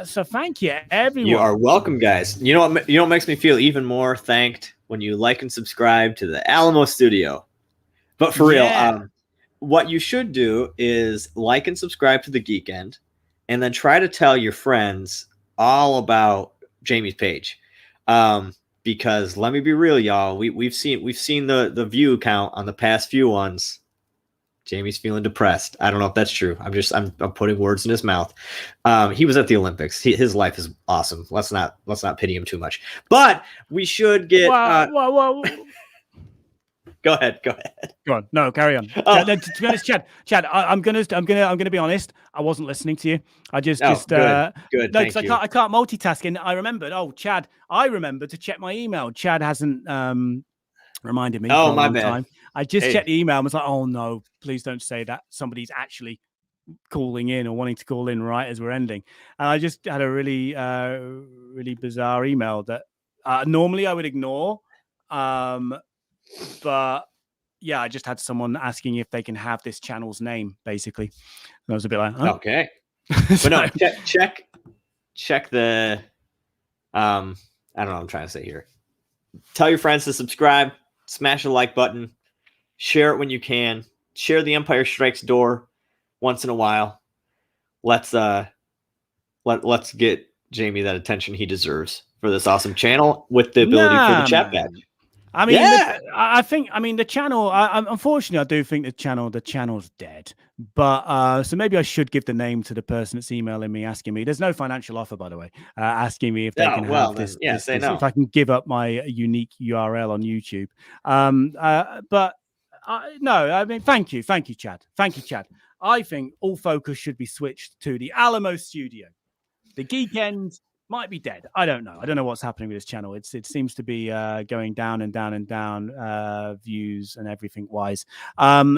So thank you, everyone. You are welcome, guys. You know what makes me feel even more thanked? When you like and subscribe to the Alamo Studio. But for real, what you should do is like and subscribe to the Geekend, and then try to tell your friends all about Jamie's page. Because let me be real, y'all, we've seen the view count on the past few ones. Jamie's feeling depressed. I don't know if that's true. I'm putting words in his mouth. He was at the Olympics. His life is awesome. Let's not pity him too much. But we should get. Go ahead. Go on. No, carry on. To be honest, Chad, I'm gonna be honest. I wasn't listening to you. I just good. No, because I can't multitask. And I remembered. Oh, Chad, I remembered to check my email. Chad hasn't reminded me. Oh, for a my long bad. Time. I just checked the email and was like, oh no, please don't say that somebody's actually calling in or wanting to call in right as we're ending. And I just had a really bizarre email that normally I would ignore. But yeah, I just had someone asking if they can have this channel's name, basically. And I was a bit like, huh? Okay. But no, check the I don't know what I'm trying to say here. Tell your friends to subscribe, smash the like button, share it when you can, share the Empire Strikes door once in a while. Let's get Jamie that attention he deserves for this awesome channel with the ability for the chat badge. I mean, I think the channel. Unfortunately, I do think the channel's dead. But so maybe I should give the name to the person that's emailing me, asking me. There's no financial offer, by the way. Asking me if they can have this. If I can give up my unique URL on YouTube. But no, I mean, thank you, Chad. Thank you, Chad. I think all focus should be switched to the Alamo Studio. The Geekend might be dead. I don't know. I don't know what's happening with this channel. It seems to be going down and down and down, views and everything wise.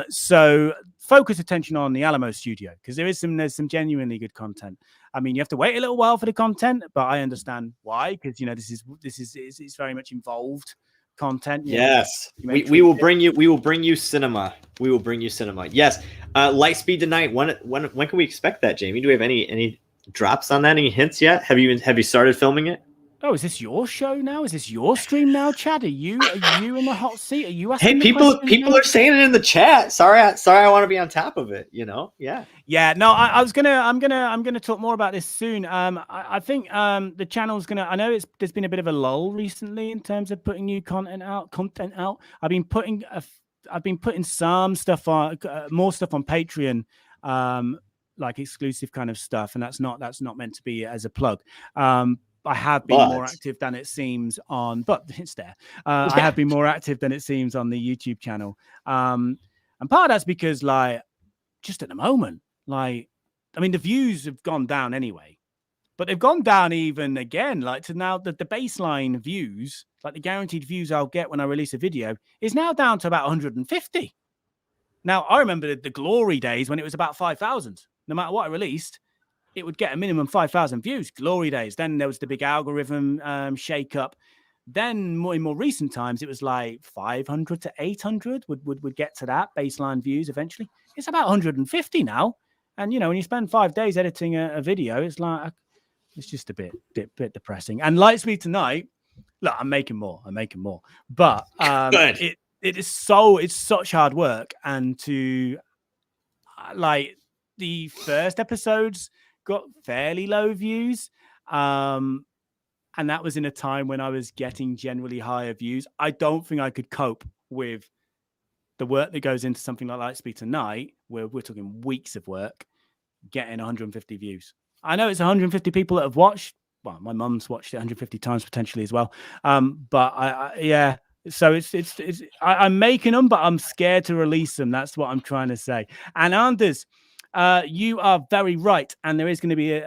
So focus attention on the Alamo Studio because there's some genuinely good content. I mean, you have to wait a little while for the content, but I understand why because this is very much involved content. Yes, we will bring you cinema. We will bring you cinema. Yes, Lightspeed tonight. When can we expect that, Jamie? Do we have any drops on that? Any hints yet? Have you started filming it? Oh, is this your show now? Is this your stream now, Chad? Are you in the hot seat? Are you Hey, asking? people are saying it in the chat. Sorry, I want to be on top of it. Yeah. No, I'm gonna talk more about this soon. I think the channel's gonna. I know there's been a bit of a lull recently in terms of putting new content out. I've been putting I've been putting some stuff on, more stuff on Patreon, like exclusive kind of stuff, and that's not meant to be as a plug. I have been more active than it seems on, but it's there. I have been more active than it seems on the YouTube channel. And part of that's because, like, just at the moment, like, I mean, the views have gone down anyway, but they've gone down even again, like to now the baseline views, like the guaranteed views I'll get when I release a video is now down to about 150. Now, I remember the glory days when it was about 5,000. No matter what I released, it would get a minimum 5,000 views, glory days. Then there was the big algorithm shake up. Then in more recent times, it was like 500 to 800 would get to that baseline views eventually. It's about 150 now. And, you know, when you spend 5 days editing a video, it's like, it's just a bit depressing. And Lightspeed Tonight, look, I'm making more. But it's such hard work. And to like the first episodes got fairly low views. And that was in a time when I was getting generally higher views. I don't think I could cope with the work that goes into something like Lightspeed Tonight, where we're talking weeks of work, getting 150 views. I know it's 150 people that have watched. Well, my mum's watched it 150 times potentially as well. But yeah. So I'm making them, but I'm scared to release them. That's what I'm trying to say. And Anders, you are very right. And there is going to be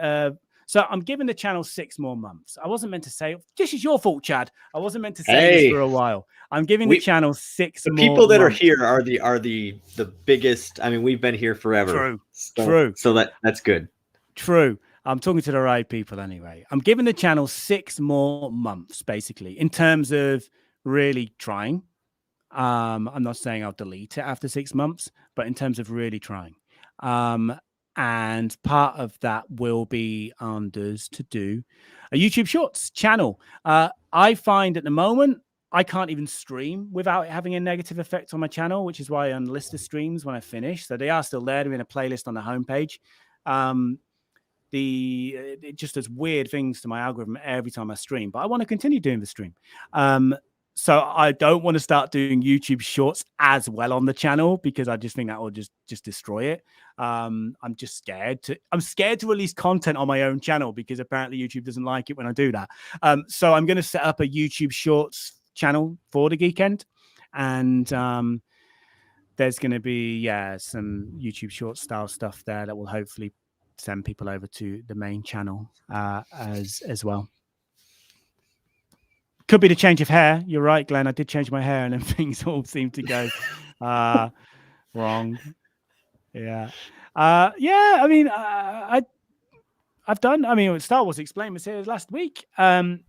so I'm giving the channel 6 more months. I wasn't meant to say, this is your fault, Chad. I wasn't meant to say this for a while. I'm giving the channel 6 more months. The people that are here are the biggest. I mean, we've been here forever. True. So that's good. True. I'm talking to the right people anyway. I'm giving the channel 6 more months, basically, in terms of really trying. I'm not saying I'll delete it after 6 months, but in terms of really trying. And part of that will be Anders to do a YouTube Shorts channel. I find at the moment, I can't even stream without it having a negative effect on my channel, which is why I unlist the streams when I finish. So they are still there. They're in a playlist on the homepage. It just does weird things to my algorithm every time I stream, but I want to continue doing the stream. So I don't want to start doing YouTube Shorts as well on the channel because I just think that will just destroy it. I'm just scared to release content on my own channel because apparently YouTube doesn't like it when I do that. So I'm going to set up a YouTube Shorts channel for the Geeknd, and there's going to be some YouTube Shorts style stuff there that will hopefully send people over to the main channel as well. Could be the change of hair. You're right, Glenn. I did change my hair, and then things all seem to go wrong. Yeah. I mean, I've done. I mean, Star Wars Explained was here last week. You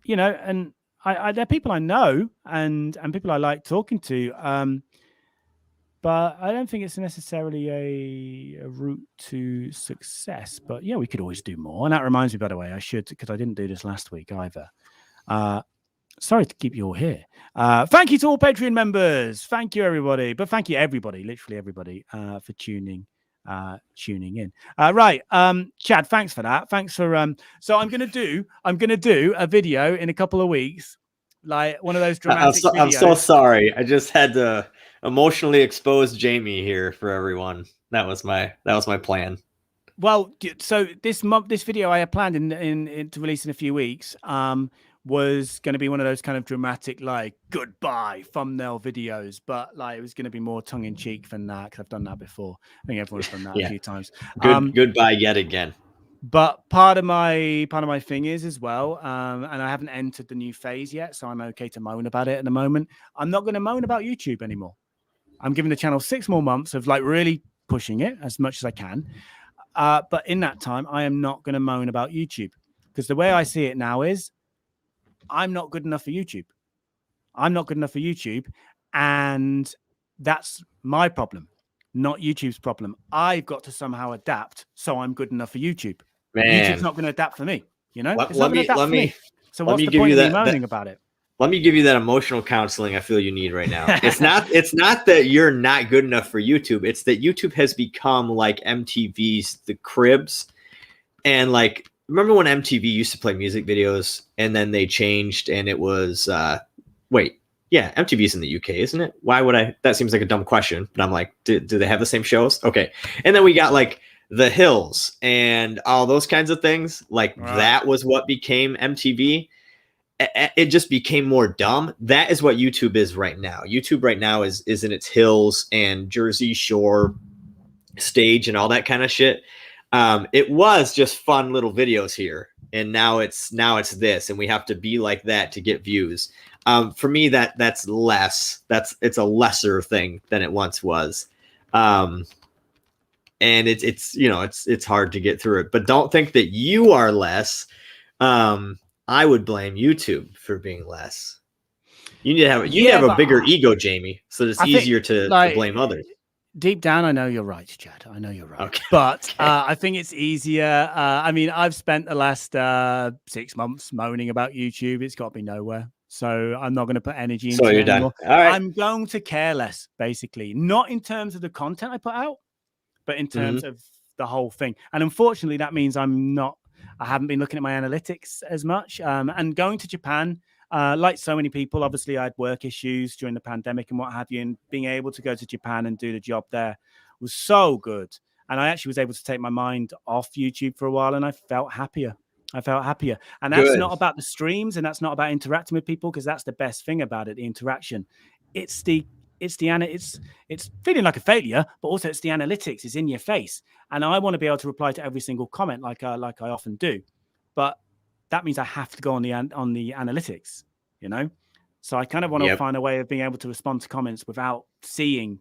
know, and there are people I know and people I like talking to. But I don't think it's necessarily a route to success. But yeah, we could always do more. And that reminds me, by the way, I should, because I didn't do this last week either. Sorry to keep you all here. Thank you to all Patreon members. Thank you, everybody. But thank you, everybody, literally everybody, for tuning in. Right. Chad, thanks for that. Thanks for so I'm gonna do a video in a couple of weeks, like one of those dramatic videos. I'm so sorry. I just had to emotionally expose Jamie here for everyone. That was my plan. Well, so this video I had planned in to release in a few weeks was going to be one of those kind of dramatic, like, goodbye thumbnail videos, but like it was going to be more tongue-in-cheek than that because I've done that before. I think everyone's done that a few times. Goodbye yet again. But part of my thing is as well, and I haven't entered the new phase yet, so I'm okay to moan about it at the moment. I'm not going to moan about YouTube anymore. I'm giving the channel 6 more months of like really pushing it as much as I can. But in that time, I am not going to moan about YouTube because the way I see it now is I'm not good enough for YouTube. And that's my problem, not YouTube's problem. I've got to somehow adapt so I'm good enough for YouTube. Man. YouTube's not going to adapt for me, you know? It's not going to adapt for me. So what's the give point you of me moaning about it? Let me give you that emotional counseling I feel you need right now. It's not that you're not good enough for YouTube. It's that YouTube has become like MTV's The Cribs. And like, remember when MTV used to play music videos and then they changed and it was, Yeah, MTV's in the UK, isn't it? Why would I? That seems like a dumb question, but I'm like, do they have the same shows? Okay. And then we got like The Hills and all those kinds of things. Like that was what became MTV. It just became more dumb. That is what YouTube is right now. YouTube right now is in its Hills and Jersey Shore stage and all that kind of shit. It was just fun little videos here, and now it's this, and we have to be like that to get views. For me, that's less. It's a lesser thing than it once was, and it's you know it's hard to get through it. But don't think that you are less. I would blame YouTube for being less. You need to have a bigger ego, Jamie, so it's easier to blame others. Deep down, I know you're right, Chad. I know you're right. Okay. But I think it's easier. I mean, I've spent the last 6 months moaning about YouTube. It's got me nowhere. So I'm not going to put energy into it anymore. All right. I'm going to care less, basically. Not in terms of the content I put out, but in terms of the whole thing. And unfortunately, that means I haven't been looking at my analytics as much. And going to Japan, like so many people, obviously I had work issues during the pandemic and what have you, and being able to go to Japan and do the job there was so good. And I actually was able to take my mind off YouTube for a while, and I felt happier. And that's not about the streams, and that's not about interacting with people, because that's the best thing about it, the interaction. It's feeling like a failure, but also it's the analytics. It's in your face, and I want to be able to reply to every single comment like I often do. But that means I have to go on the analytics, you know? So I kind of want to find a way of being able to respond to comments without seeing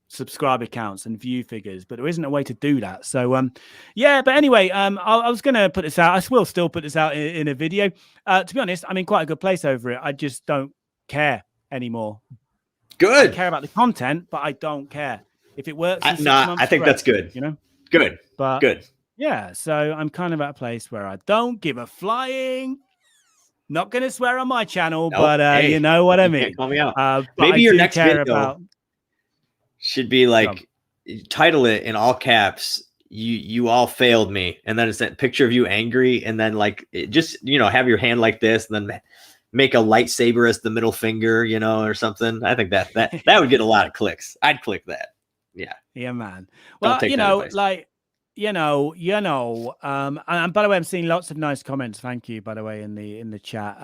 subscriber counts and view figures, but there isn't a way to do that. So, but anyway, I was going to put this out. I will still put this out in a video. To be honest, I'm in quite a good place over it. I just don't care anymore. Good. I care about the content, but I don't care. If it works, I think that's good. You know? Good. But good. Yeah, so I'm kind of at a place where I don't give a flying. Not going to swear on my channel, but hey, you know what I mean. Can't call me out. Maybe your next video should be like, title it in all caps, you all failed me, and then it's that picture of you angry, and then like just have your hand like this, and then make a lightsaber as the middle finger, or something. I think that would get a lot of clicks. I'd click that. Yeah, man. Well, and by the way, I'm seeing lots of nice comments. Thank you, by the way, in the chat.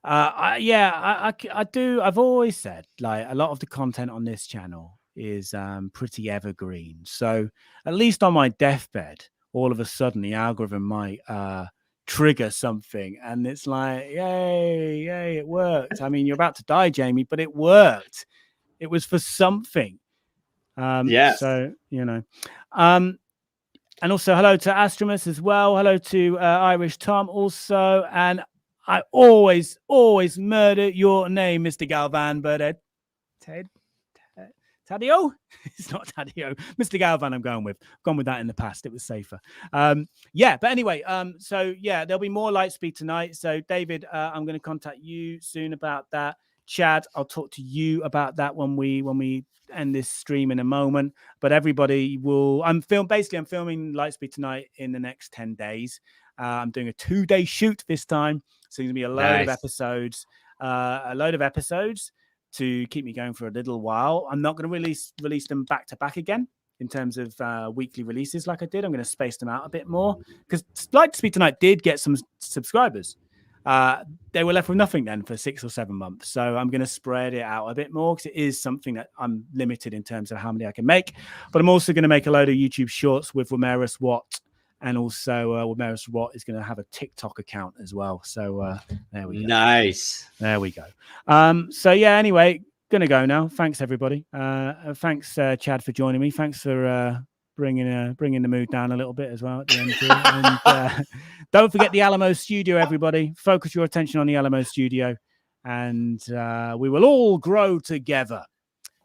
I do. I've always said, like, a lot of the content on this channel is pretty evergreen. So at least on my deathbed, all of a sudden the algorithm might trigger something, and it's like, yay, it worked. I mean, you're about to die, Jamie, but it worked. It was for something. So and also hello to Astramus as well. Hello to Irish Tom also. And I always murder your name, Mr. Galvan, but Tadio? It's not Tadio. Mr. Galvan I'm going with. I've gone with that in the past. It was safer. But anyway, so there'll be more Lightspeed tonight. So David, I'm going to contact you soon about that. Chad, I'll talk to you about that when we end this stream in a moment. But everybody will. I'm filming Lightspeed tonight in the next 10 days. I'm doing a 2-day shoot this time, so there's gonna be a load of episodes to keep me going for a little while. I'm not going to release them back to back again in terms of weekly releases like I did. I'm going to space them out a bit more, because Lightspeed tonight did get some subscribers. They were left with nothing then for 6 or 7 months. So I'm going to spread it out a bit more, because it is something that I'm limited in terms of how many I can make. But I'm also going to make a load of YouTube shorts with Womeris Watt. And also Womeris Watt is going to have a TikTok account as well. So there we go. Nice. There we go. Anyway, going to go now. Thanks, everybody. Thanks, Chad, for joining me. Thanks for bringing the mood down a little bit as well at the end here. And don't forget the Alamo studio, everybody. Focus your attention on the Alamo studio, and we will all grow together.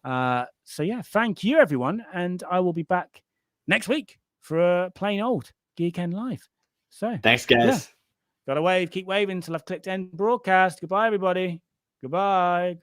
Thank you, everyone, and I will be back next week for a plain old Geeknd Live. So thanks, guys. Gotta wave, keep waving until I've clicked end broadcast. Goodbye, everybody. Goodbye.